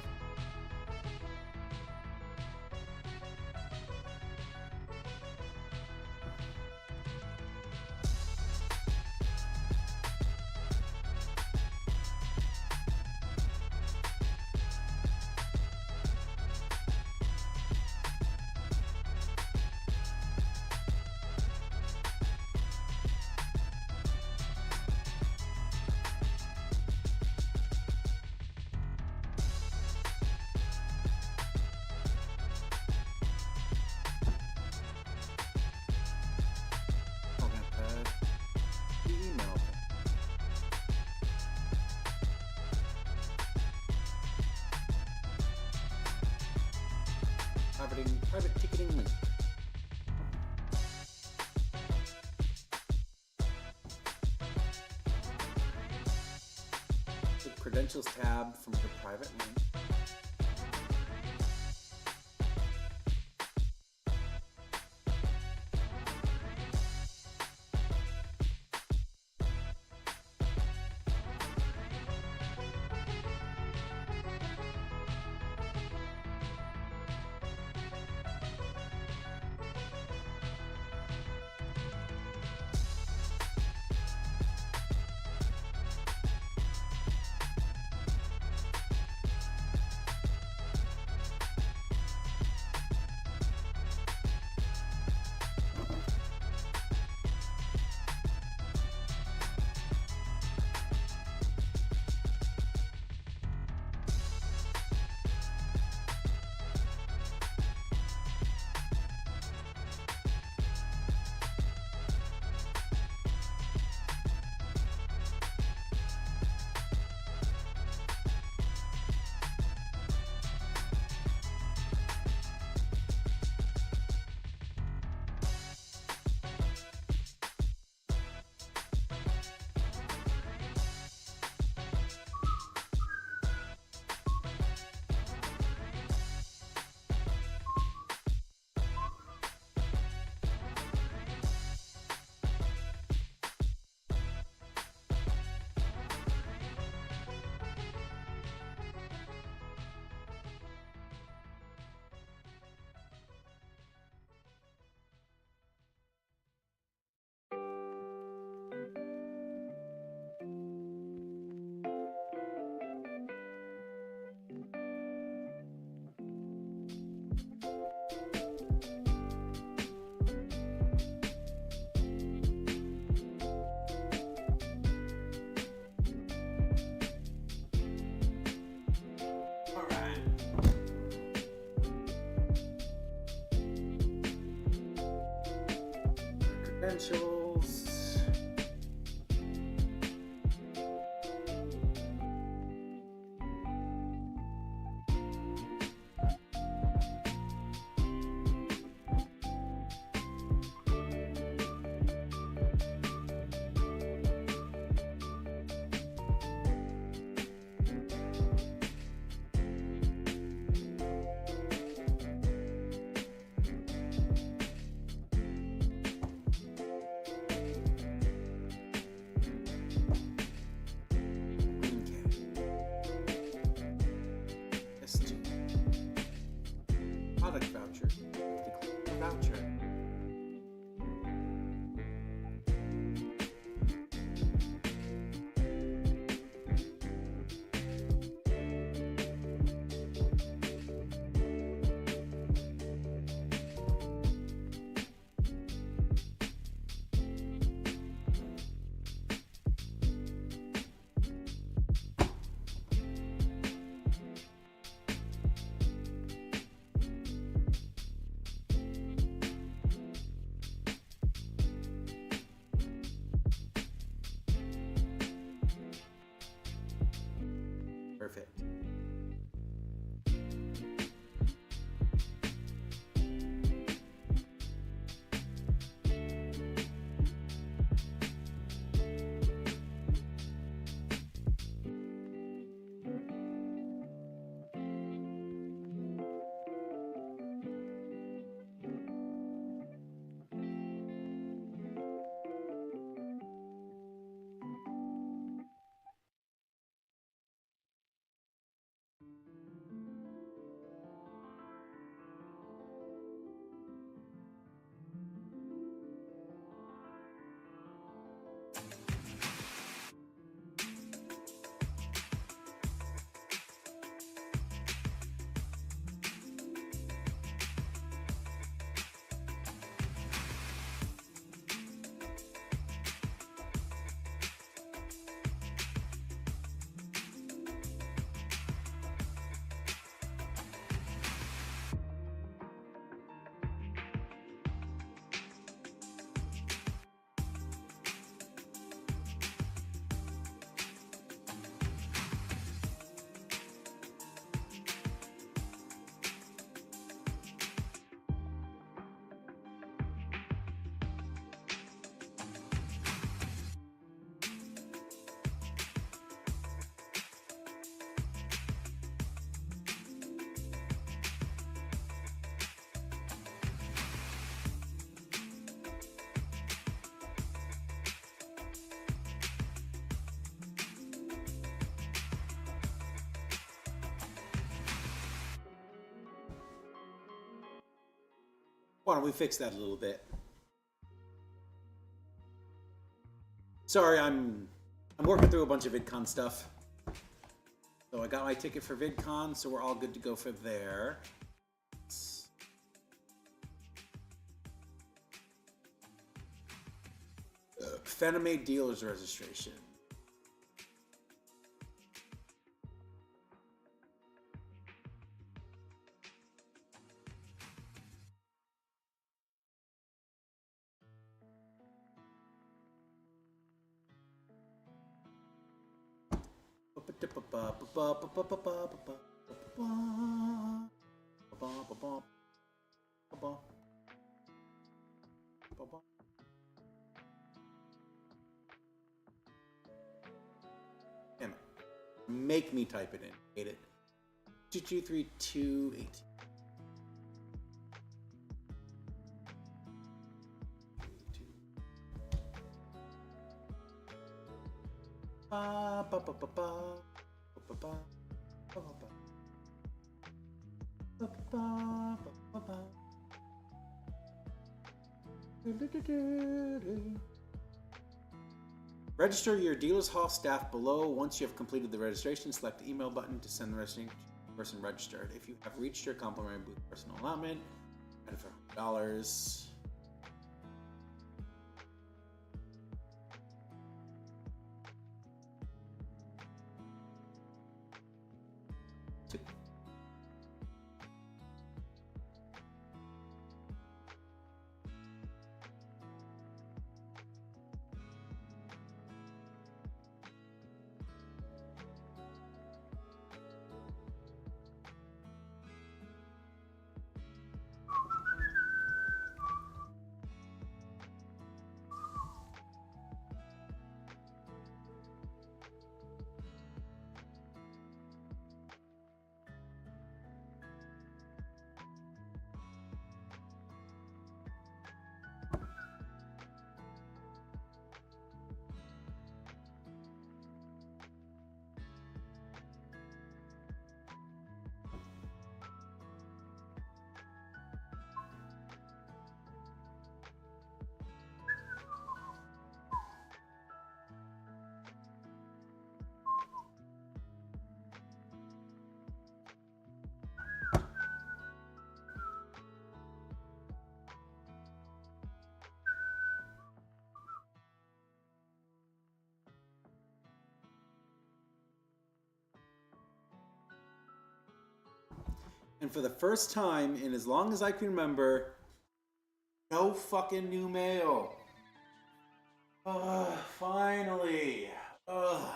Private ticketing link. The credentials tab from your private link. Credentials. Product voucher. Declare voucher. Perfect. Why don't we fix that a little bit? Sorry, I'm working through a bunch of VidCon stuff. So I got my ticket for VidCon, so we're all good to go for there. Phenamade dealer's registration. Damn it. Make me type it in. Hate it. 223218. Ba ba ba ba ba ba ba ba ba ba ba ba. Register your dealer's hall staff below. Once you have completed the registration, select the email button to send the registering person registered. If you have reached your complimentary booth personal allotment, add for $100. And for the first time in as long as I can remember, no fucking new mail. Ugh, finally. Ugh.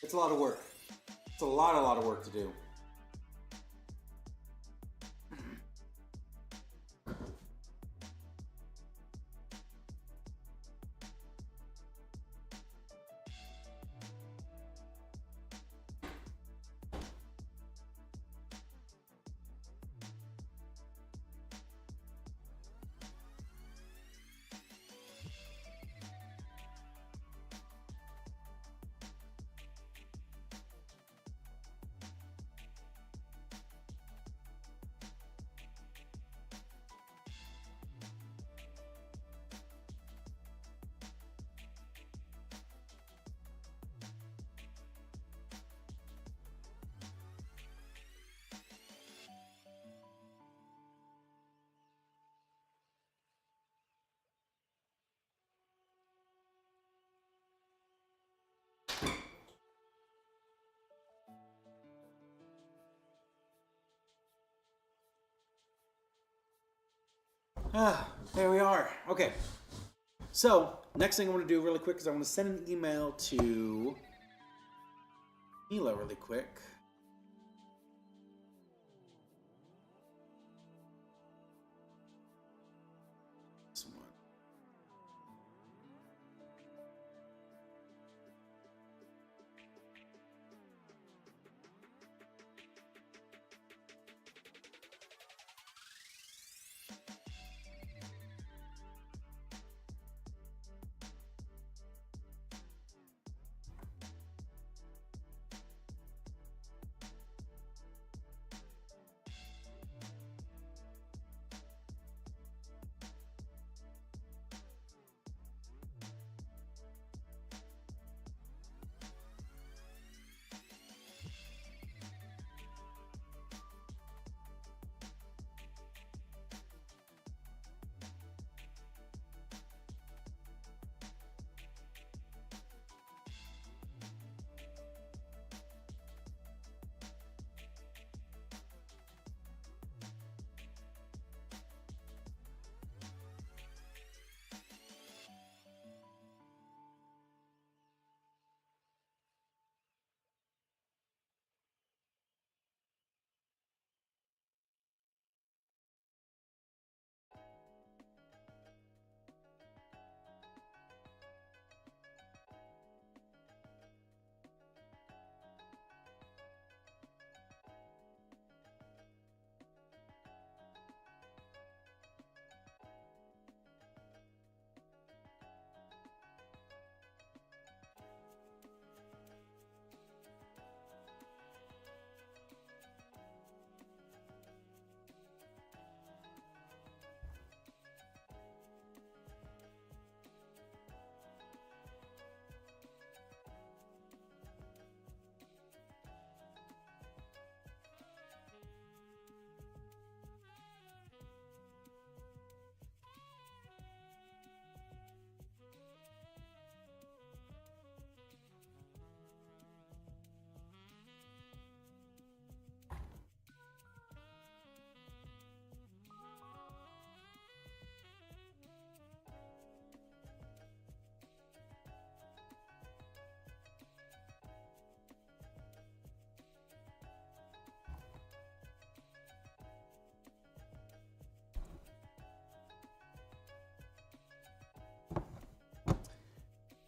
It's a lot of work. It's a lot of work to do. There we are. Okay. So, next thing I want to do really quick is I want to send an email to Mila really quick. This one.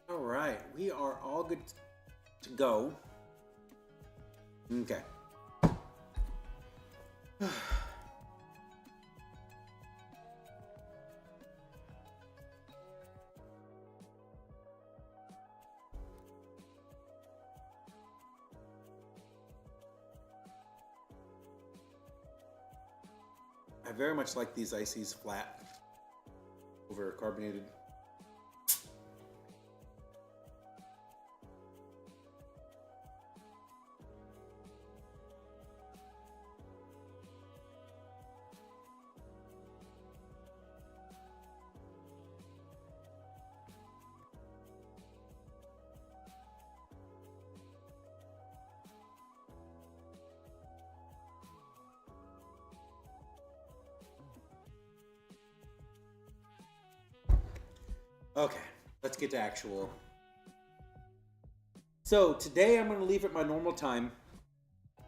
All right, we are all good to go. Okay. I very much like these ices flat over carbonated. Okay, let's get to actual. So today I'm going to leave at my normal time. I'm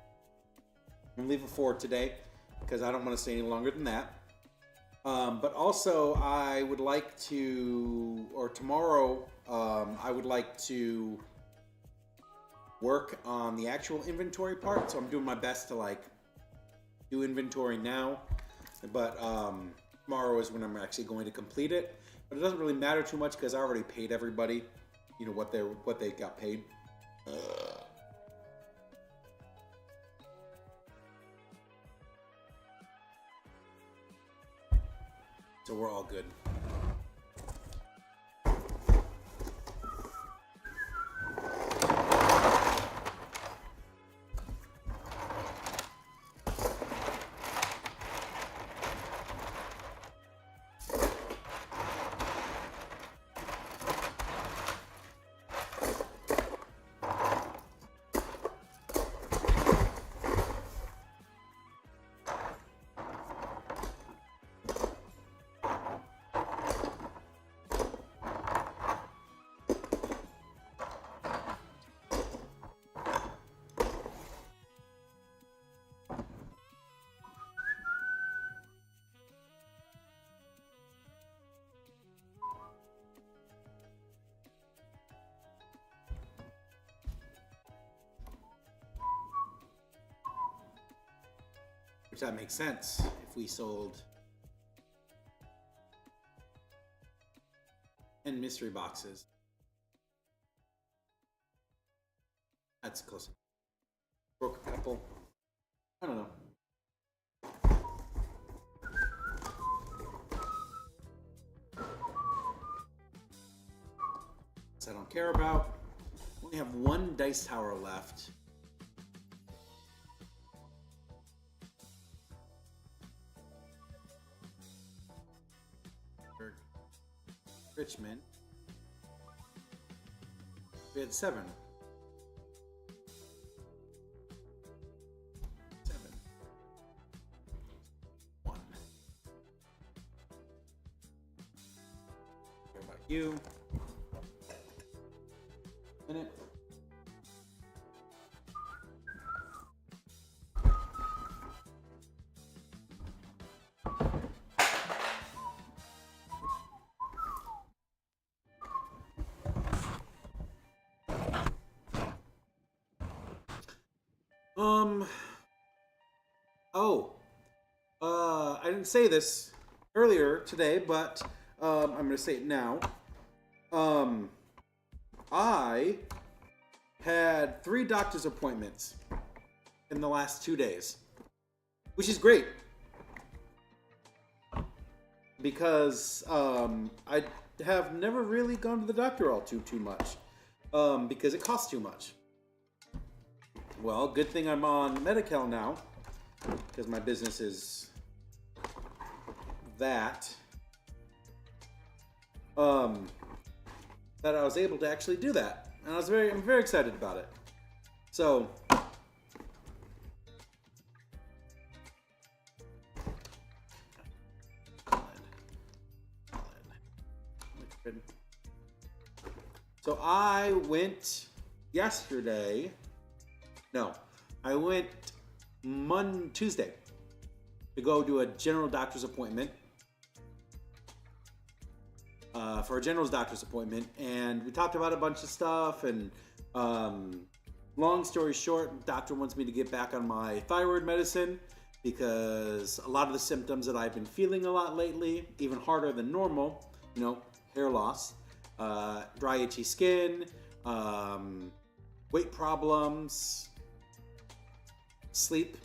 going to leave at 4 today because I don't want to stay any longer than that. But also I would like to, or tomorrow, I would like to work on the actual inventory part. So I'm doing my best to like do inventory now. But tomorrow is when I'm actually going to complete it. But it doesn't really matter too much because I already paid everybody, you know, what they got paid. So we're all good. Which that makes sense if we sold 10 mystery boxes. That's close. Broke a couple. I don't know. This I don't care about. We only have one dice tower left. Richmond. We had 7. 7. 1. What about you? Minute. I didn't say this earlier today, but I'm going to say it now. I had 3 doctor's appointments in the last 2 days, which is great because I have never really gone to the doctor all too much because it costs too much. Well, good thing I'm on Medi-Cal now because my business is that I was able to actually do that, and I'm very excited about it. So I went yesterday. No, I went Tuesday to go do a general doctor's appointment. For a general's doctor's appointment, and we talked about a bunch of stuff, and long story short, the doctor wants me to get back on my thyroid medicine because a lot of the symptoms that I've been feeling a lot lately, even harder than normal, you know, hair loss, dry itchy skin, weight problems, sleep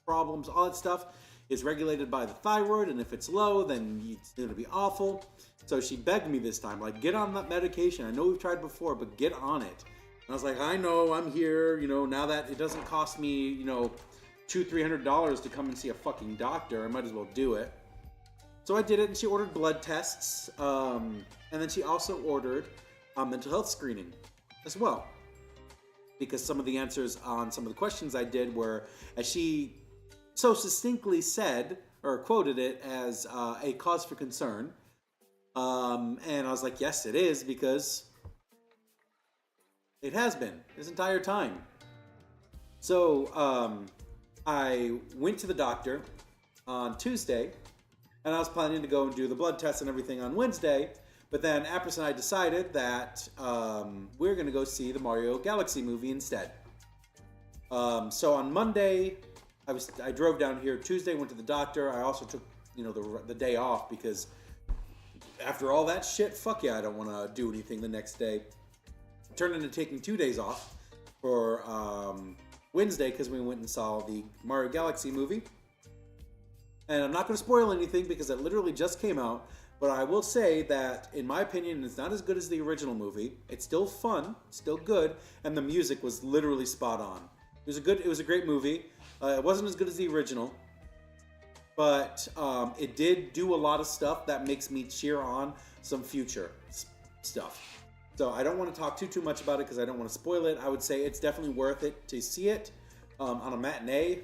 problems, all that stuff is regulated by the thyroid, and if it's low, then it's going to be awful. So she begged me this time, like, get on that medication. I know we've tried before, but get on it. And I was like, I know, I'm here, you know, now that it doesn't cost me, you know, $200-300 to come and see a fucking doctor, I might as well do it. So I did it, and she ordered blood tests, and then she also ordered a mental health screening as well. Because some of the answers on some of the questions I did were, as she so succinctly said, or quoted it as a cause for concern, And I was like, yes, it is, because it has been this entire time. So I went to the doctor on Tuesday, and I was planning to go and do the blood test and everything on Wednesday. But then Apris and I decided that we're going to go see the Mario Galaxy movie instead. So on Monday, I drove down here. Tuesday, went to the doctor. I also took the day off, because after all that shit, fuck yeah, I don't want to do anything the next day. It turned into taking 2 days off for Wednesday, because we went and saw the Mario Galaxy movie. And I'm not going to spoil anything because it literally just came out. But I will say that, in my opinion, it's not as good as the original movie. It's still fun, still good, and the music was literally spot on. It was a great movie. It wasn't as good as the original, but it did do a lot of stuff that makes me cheer on some future stuff. So I don't want to talk too much about it because I don't want to spoil it. I would say it's definitely worth it to see it on a matinee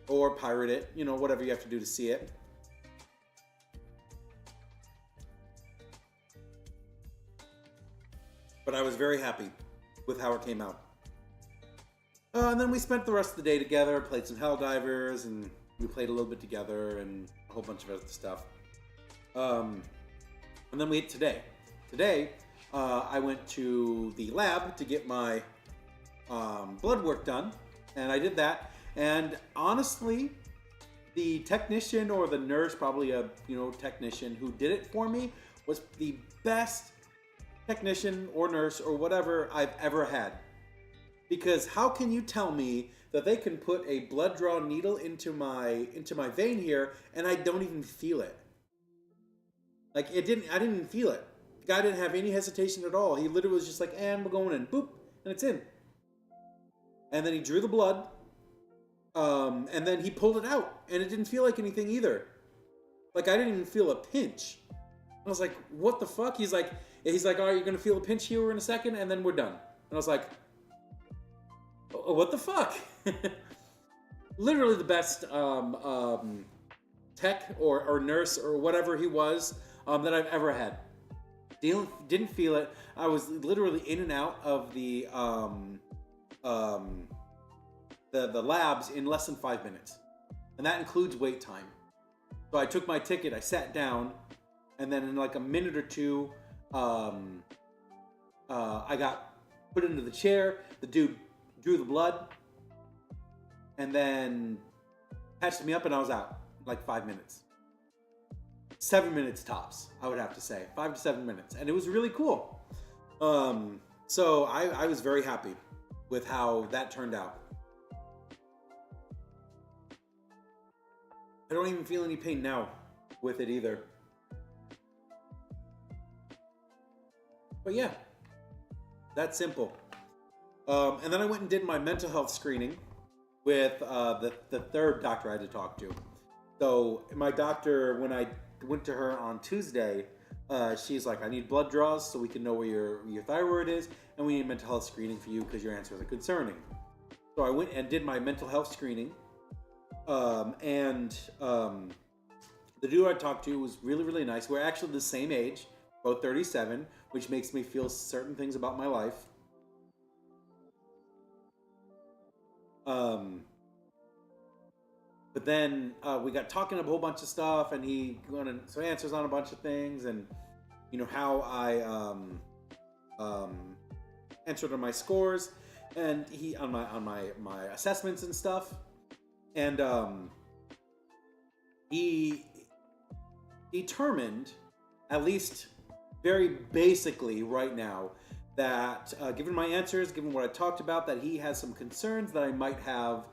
or pirate it, whatever you have to do to see it. But I was very happy with how it came out. And then we spent the rest of the day together, played some Helldivers, and we played a little bit together, and a whole bunch of other stuff. And then we hit today. Today, I went to the lab to get my blood work done, and I did that. And honestly, the technician or the nurse, probably a technician who did it for me, was the best technician or nurse or whatever I've ever had. Because how can you tell me that they can put a blood draw needle into my vein here and I don't even feel it? Like I didn't even feel it. The guy didn't have any hesitation at all. He literally was just like, and we're going in, boop, and it's in. And then he drew the blood, and then he pulled it out, and it didn't feel like anything either. Like I didn't even feel a pinch. I was like, what the fuck? He's like, all right, you're gonna feel a pinch here in a second, and then we're done. And I was like, what the fuck? Literally the best tech or nurse or whatever he was that I've ever had. Didn't feel it. I was literally in and out of the labs in less than 5 minutes, and that includes wait time. So I took my ticket, I sat down, and then in like a minute or two, I got put into the chair. The dude drew the blood, and then patched me up, and I was out in like 5 minutes. 7 minutes tops, I would have to say. 5 to 7 minutes. And it was really cool. So I was very happy with how that turned out. I don't even feel any pain now with it either. But yeah, that's simple. And then I went and did my mental health screening with the third doctor I had to talk to. So my doctor, when I went to her on Tuesday, she's like, I need blood draws so we can know where your thyroid is, and we need mental health screening for you because your answers are concerning. So I went and did my mental health screening, and the dude I talked to was really, really nice. We're actually the same age, both 37, which makes me feel certain things about my life. But then we got talking a whole bunch of stuff, and he wanted some answers on a bunch of things, and how I answered on my scores, and he on my assessments and stuff, and he determined, at least very basically right now, that given my answers, given what I talked about, that he has some concerns that I might have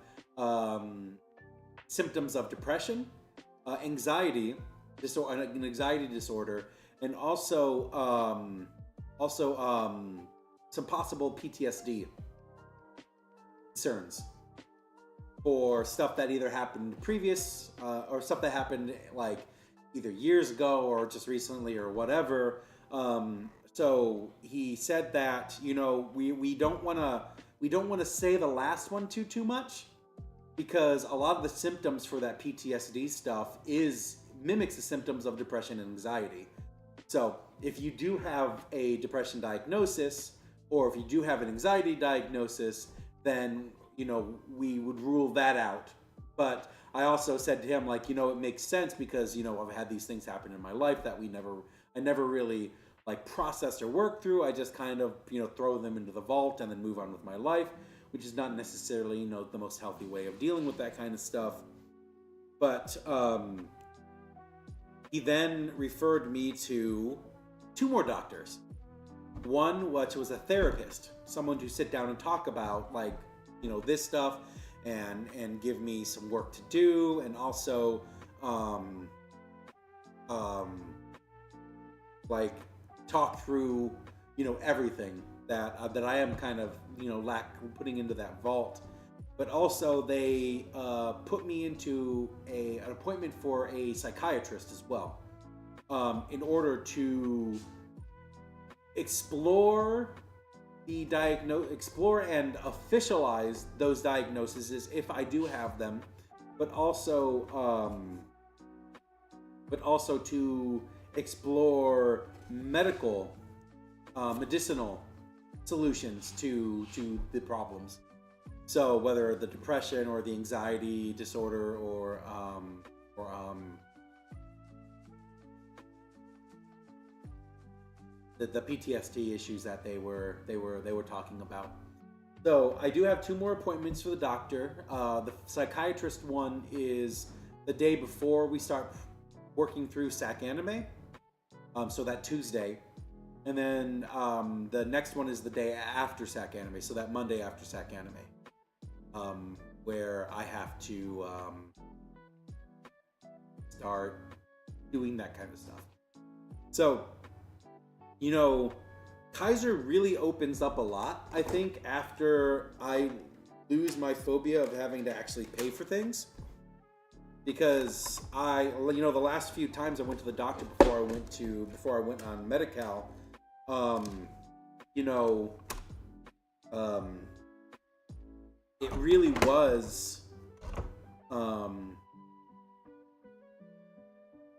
symptoms of depression, anxiety, an anxiety disorder, and also some possible PTSD concerns for stuff that either happened previous or stuff that happened like either years ago or just recently or whatever. So he said that we don't want to say the last one too much, because a lot of the symptoms for that PTSD stuff mimics the symptoms of depression and anxiety. So if you do have a depression diagnosis, or if you do have an anxiety diagnosis, then we would rule that out. But I also said to him, like, it makes sense because I've had these things happen in my life that I never really like processed or worked through. I just kind of throw them into the vault and then move on with my life, which is not necessarily the most healthy way of dealing with that kind of stuff. But he then referred me to 2 more doctors. One, which was a therapist, someone to sit down and talk about like this stuff and give me some work to do, and also like talk through everything that I am kind of putting into that vault. But also they put me into an appointment for a psychiatrist as well, in order to explore and officialize those diagnoses if I do have them, but also to explore medicinal solutions to the problems. So whether the depression or the anxiety disorder or the PTSD issues that they were talking about. So I do have 2 more appointments for the doctor. The psychiatrist one is the day before we start working through SAC Anime, so that Tuesday, and then the next one is the day after SAC Anime, so that Monday after SAC Anime, where I have to start doing that kind of stuff. So Kaiser really opens up a lot, I think, after I lose my phobia of having to actually pay for things. Because the last few times I went to the doctor before I went on Medi-Cal, it really was,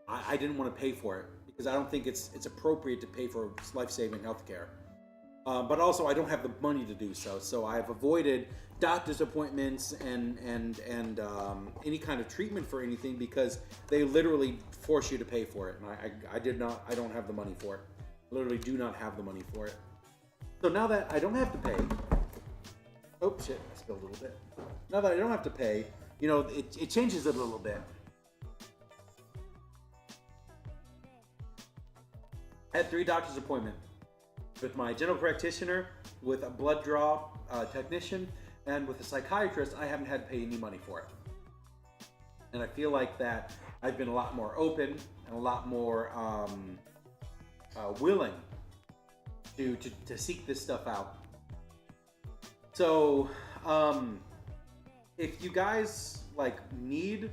I didn't want to pay for it, because I don't think it's appropriate to pay for life-saving healthcare. But also I don't have the money to do so. So I've avoided doctor's appointments and any kind of treatment for anything, because they literally force you to pay for it. And I don't have the money for it. Literally do not have the money for it. So now that I don't have to pay, oh shit, I spilled a little bit. Now that I don't have to pay, it changes it a little bit. I had 3 doctor's appointments with my general practitioner, with a blood draw technician, and with a psychiatrist. I haven't had to pay any money for it. And I feel like that I've been a lot more open and a lot more willing to seek this stuff out. So if you guys need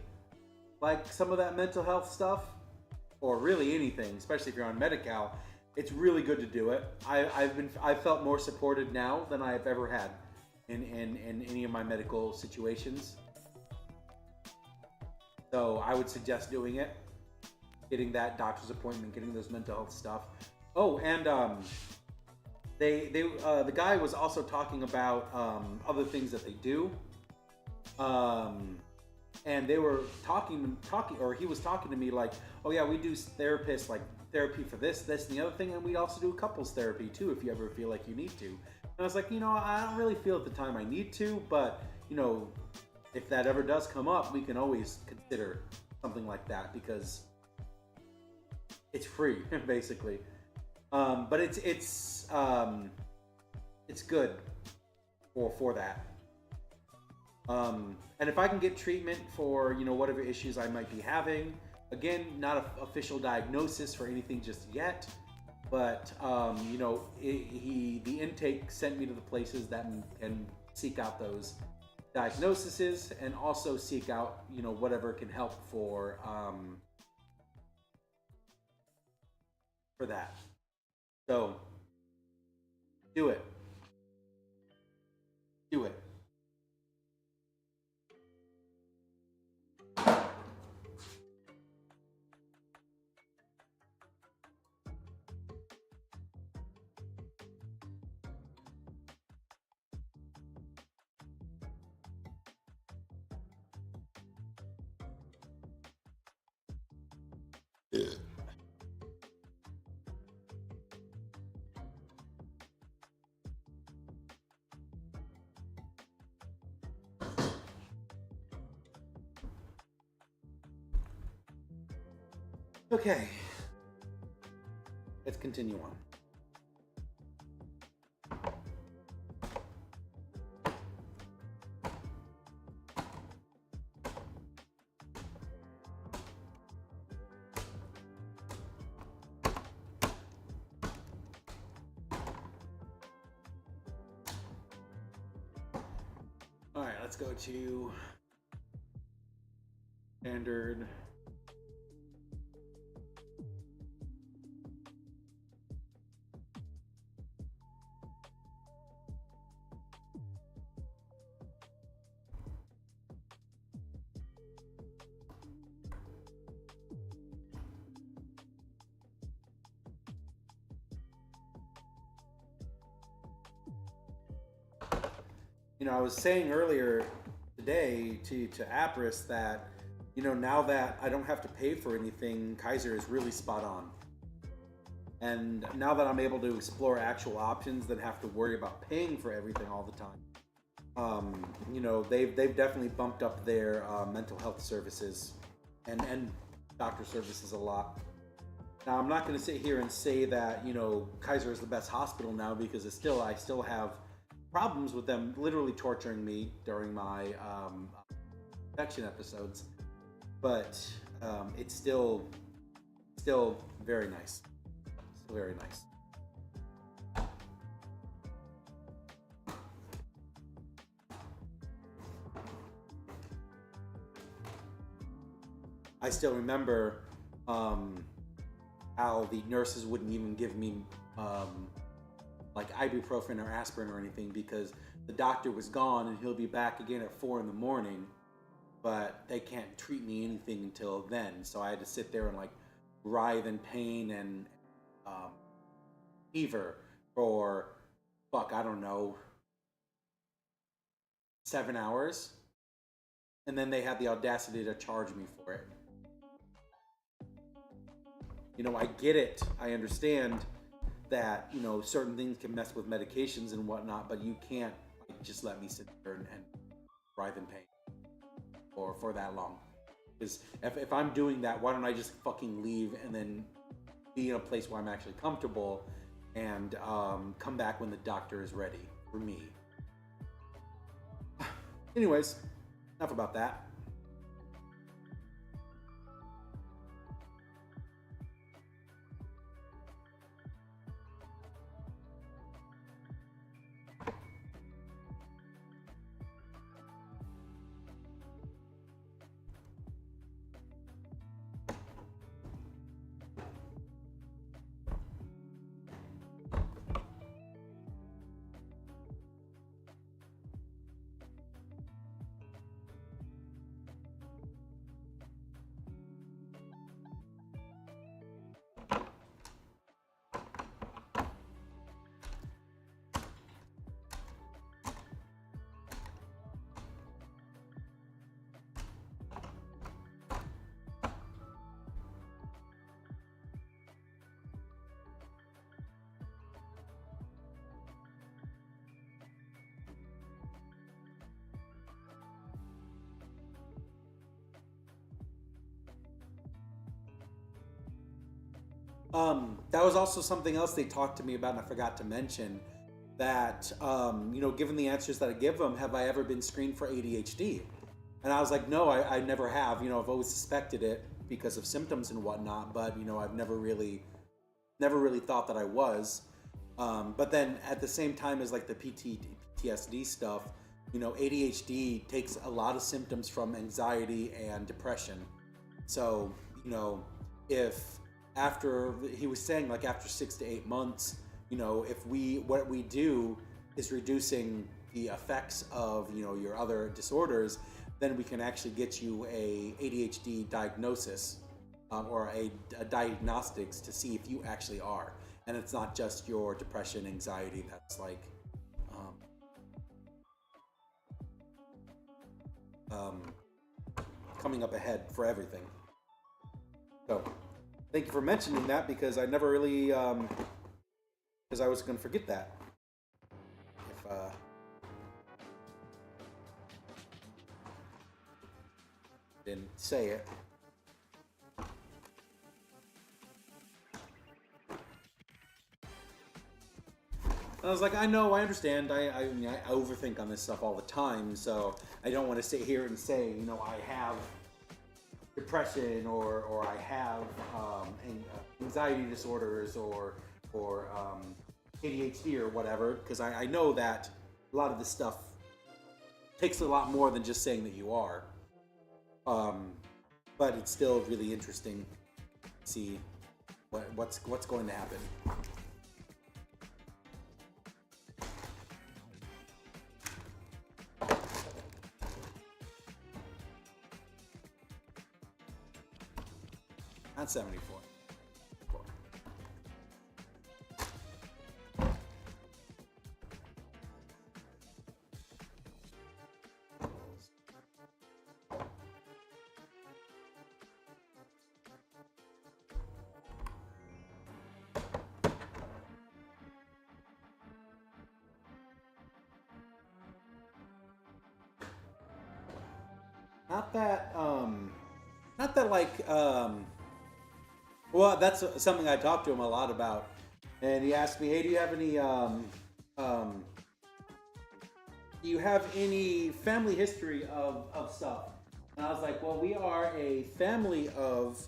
some of that mental health stuff, or really anything, especially if you're on Medi-Cal, it's really good to do it. I've felt more supported now than I've ever had in any of my medical situations. So I would suggest doing it, getting that doctor's appointment, getting those mental health stuff. Oh, and the guy was also talking about other things that they do. And they were talking, or he was talking to me like, oh yeah, we do therapists, therapy for this, and the other thing, and we also do couples therapy too, if you ever feel like you need to. And I was like, I don't really feel at the time I need to, but if that ever does come up, we can always consider something like that, because it's free, basically. But it's good for that. And if I can get treatment for whatever issues I might be having, again, not an official diagnosis for anything just yet, but the intake sent me to the places that can seek out those diagnoses, and also seek out whatever can help for that. So do it. Okay, let's continue on. All right, let's go to standard. You know, I was saying earlier today to Apris that, you know, now that I don't have to pay for anything, Kaiser is really spot on. And now that I'm able to explore actual options than have to worry about paying for everything all the time, you know, they've definitely bumped up their mental health services and doctor services a lot. Now, I'm not going to sit here and say that, you know, Kaiser is the best hospital now, because I still have problems with them literally torturing me during my infection episodes, but it's still very nice. Still very nice. I still remember how the nurses wouldn't even give me like ibuprofen or aspirin or anything, because the doctor was gone and he'll be back again at 4 in the morning, but they can't treat me anything until then. So I had to sit there and like writhe in pain and fever for I don't know, 7 hours, and then they had the audacity to charge me for it. You know, I get it. I understand that, you know, certain things can mess with medications and whatnot, but you can't like, just let me sit there and writhe in pain for that long. Because if I'm doing that, why don't I just fucking leave and then be in a place where I'm actually comfortable and come back when the doctor is ready for me. Anyways, enough about that. That was also something else they talked to me about, and I forgot to mention that, you know, given the answers that I give them, have I ever been screened for ADHD? And I was like, no, I never have. You know, I've always suspected it because of symptoms and whatnot, but, you know, I've never really thought that I was. But then at the same time as like the PTSD stuff, you know, ADHD takes a lot of symptoms from anxiety and depression. So, you know, if after, he was saying like after 6 to 8 months, you know, if what we do is reducing the effects of, you know, your other disorders, then we can actually get you a ADHD diagnosis or a diagnostics to see if you actually are. And it's not just your depression, anxiety that's like coming up ahead for everything. So Thank you for mentioning that because I never really, because I was going to forget that. If didn't say it. And I was like, I know, I understand. I overthink on this stuff all the time, so I don't want to sit here and say, you know, I have depression or I have anxiety disorders or ADHD or whatever, because I know that a lot of this stuff takes a lot more than just saying that you are. But it's still really interesting to see what's going to happen. Not 74. Not that like, well, that's something I talked to him a lot about. And he asked me, hey, do you have any family history of stuff? And I was like, well, we are a family of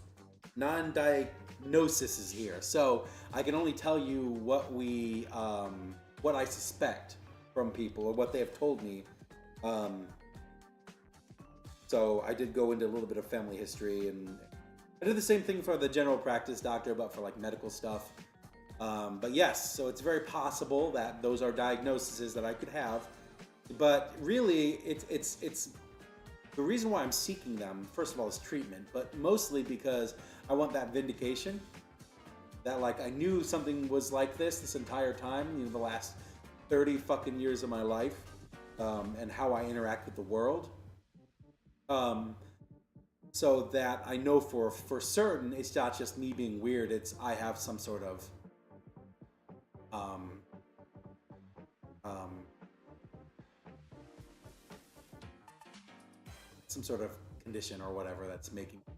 non-diagnoses here. So I can only tell you what what I suspect from people or what they have told me. So I did go into a little bit of family history, and I did the same thing for the general practice doctor, but for like medical stuff. But yes, so it's very possible that those are diagnoses that I could have. But really, it's the reason why I'm seeking them. First of all, is treatment, but mostly because I want that vindication. That like I knew something was like this entire time. You know, the last 30 fucking years of my life, and how I interact with the world. So that I know for certain it's not just me being weird, it's I have some sort of some sort of condition or whatever that's making me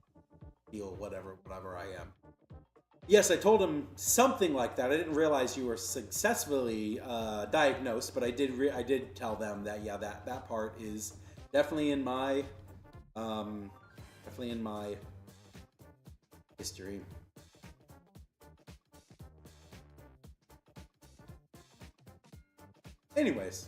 feel whatever I am. Yes, I told him something like that. I didn't realize you were successfully diagnosed, but I did tell them that yeah, that part is definitely in my history. Anyways.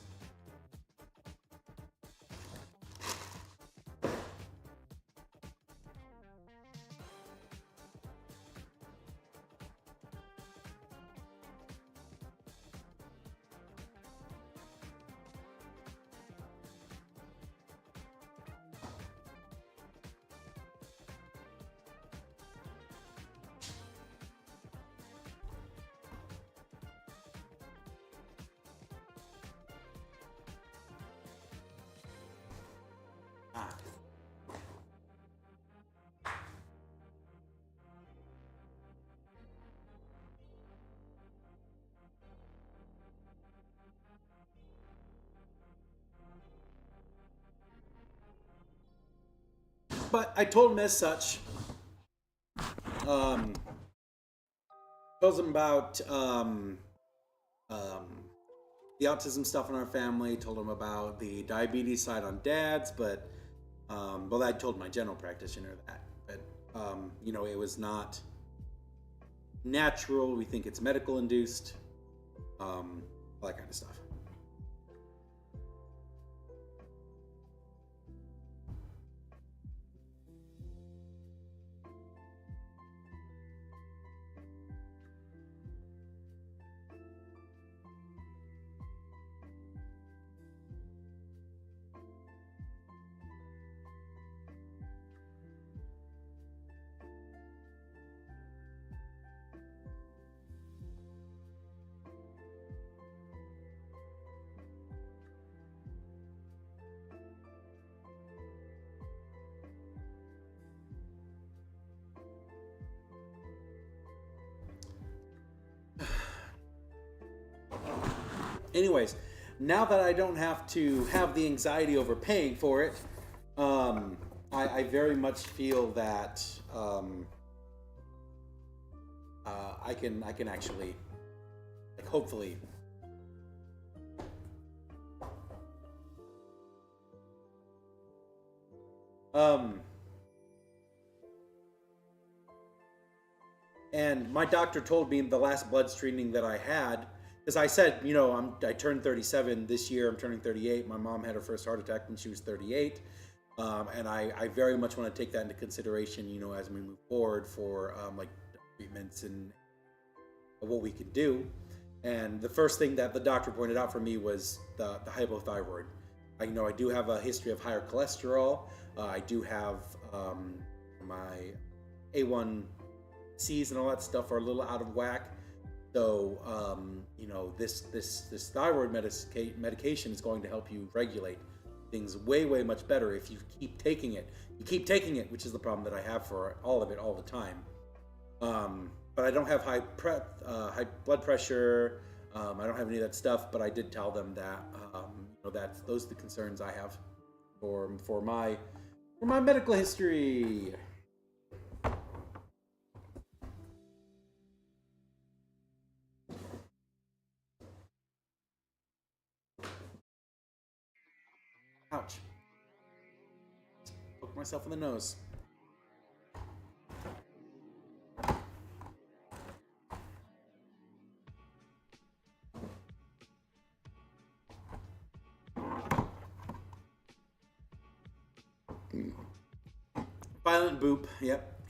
But I told him as such. Told him about the autism stuff in our family. Told him about the diabetes side on dad's, but well, I told my general practitioner that. But you know, it was not natural. We think it's medical induced. All that kind of stuff. Anyways, now that I don't have to have the anxiety over paying for it, I very much feel that I can actually, like, hopefully. And my doctor told me the last blood screening that I had, because I said, I turned 37 this year. I'm turning 38. My mom had her first heart attack when she was 38. And I very much want to take that into consideration, as we move forward for like treatments and what we can do. And the first thing that the doctor pointed out for me was the hypothyroid. I do have a history of higher cholesterol. I do have my A1Cs and all that stuff are a little out of whack. So this thyroid medication is going to help you regulate things way much better if you keep taking it. You keep taking it, which is the problem that I have for all of it all the time. But I don't have high blood pressure. I don't have any of that stuff. But I did tell them that that those are the concerns I have for my medical history. Ouch. Poke myself in the nose. Violent boop, yep.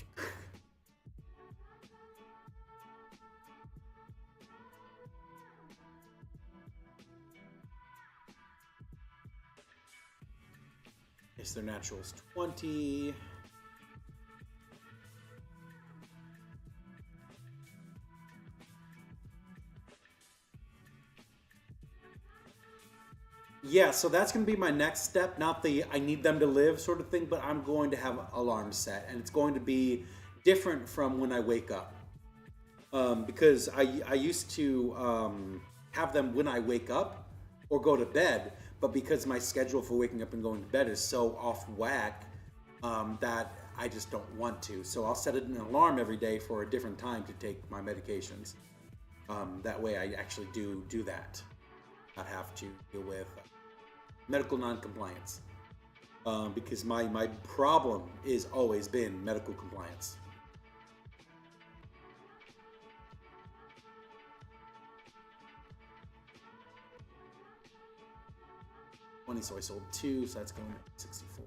Yes, their natural is 20. Yeah, so that's going to be my next step. Not the I need them to live sort of thing, but I'm going to have alarms set. And it's going to be different from when I wake up. Because I used to have them when I wake up or go to bed. But because my schedule for waking up and going to bed is so off whack, that I just don't want to. So I'll set an alarm every day for a different time to take my medications. That way I actually do that. Not have to deal with medical non-compliance. Because my problem is always been medical compliance. So I sold 2, so that's going to 64.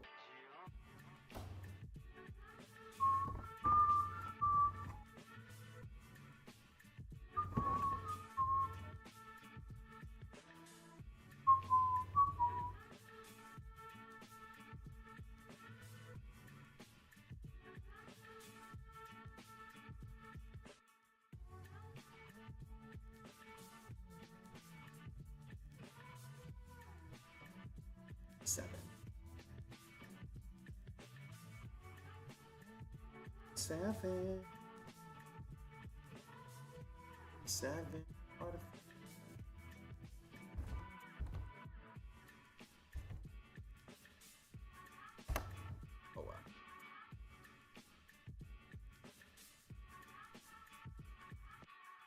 Seven. Oh wow.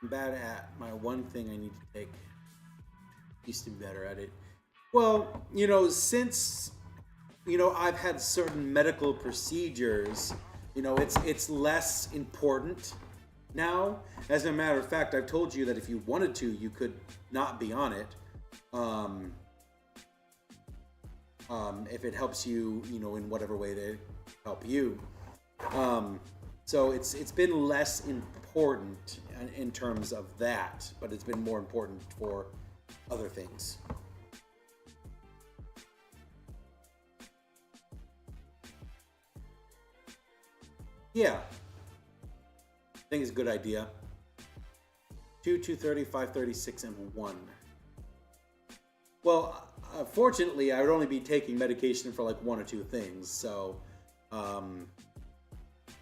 I'm bad at my one thing I need to take. Used to be better at it. Well, since I've had certain medical procedures, it's less important now. As a matter of fact, I've told you that if you wanted to, you could not be on it. If it helps you, in whatever way they help you. So it's been less important in terms of that, but it's been more important for other things. Yeah. I think it's a good idea. 2, 230, 536, and 1. Well, fortunately, I would only be taking medication for like 1 or 2 things. So,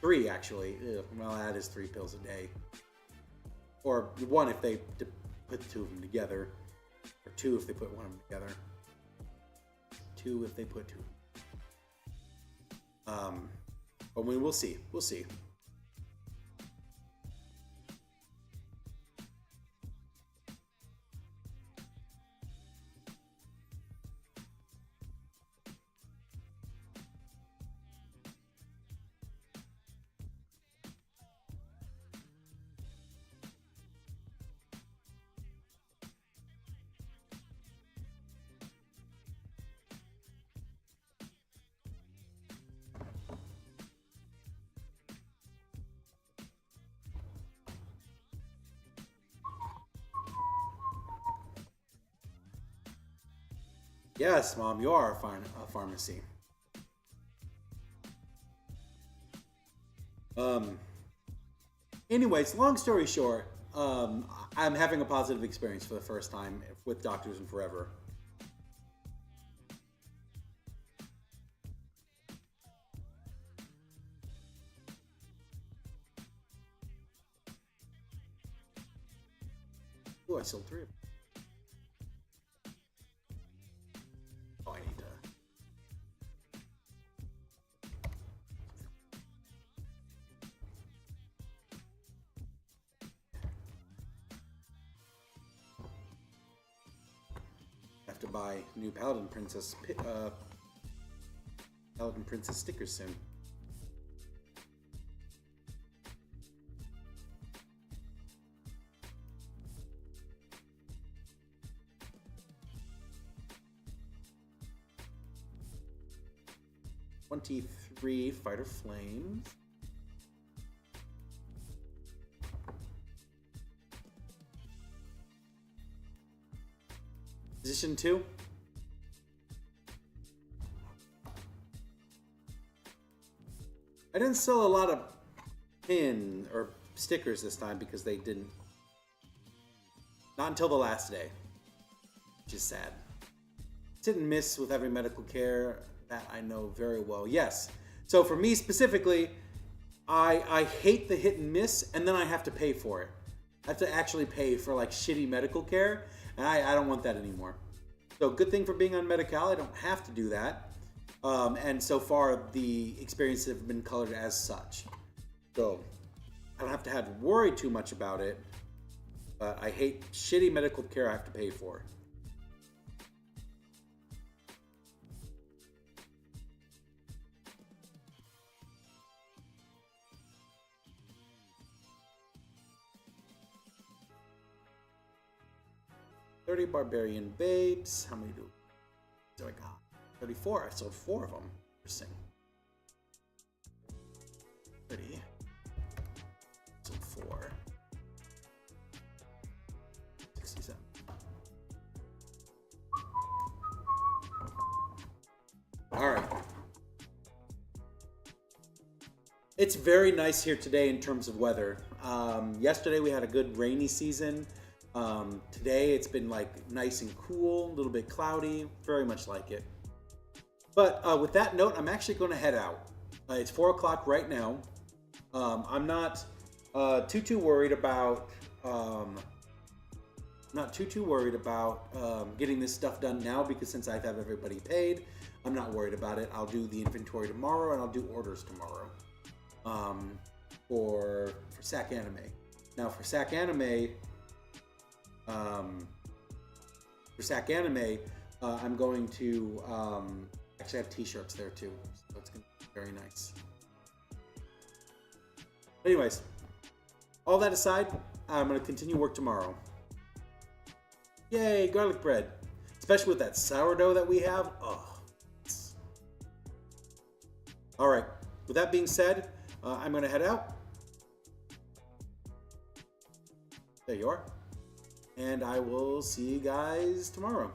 3 actually. Well, that is 3 pills a day. Or 1 if they put the 2 of them together. Or 2 if they put one of them together. 2 if they put 2. But we'll see. We'll see. Yes, Mom, you are a pharmacy. Anyways, long story short, I'm having a positive experience for the first time with Doctors in Forever. Ooh, I sold 3 of them. Oh, I need to... have to buy new Paladin Princess stickers soon. '23 Fighter Flames. Position 2. I didn't sell a lot of pin or stickers this time because they didn't. Not until the last day, which is sad. Hit and miss with having medical care. That I know very well. Yes. So for me specifically, I hate the hit and miss, and then I have to pay for it. I have to actually pay for like shitty medical care, and I don't want that anymore. So good thing for being on Medi-Cal, I don't have to do that. And so far, the experiences have been colored as such. So I don't have to worry too much about it, but I hate shitty medical care I have to pay for. $30 Barbarian Babes. How many do I got? 34. I sold 4 of them. Interesting. 30. Sold 4. 67. Alright. It's very nice here today in terms of weather. Yesterday we had a good rainy season. Today it's been like nice and cool, a little bit cloudy, very much like it. But with that note, I'm actually going to head out. It's 4 o'clock right now. I'm not too worried about getting this stuff done now because since I have everybody paid, I'm not worried about it. I'll do the inventory tomorrow and I'll do orders tomorrow for SAC Anime. Now for SAC Anime. I'm going to actually have t-shirts there too, so it's going to be very nice. Anyways, all that aside, I'm going to continue work tomorrow. Yay, garlic bread. Especially with that sourdough that we have. Oh. Alright, with that being said, I'm going to head out. There you are. And I will see you guys tomorrow.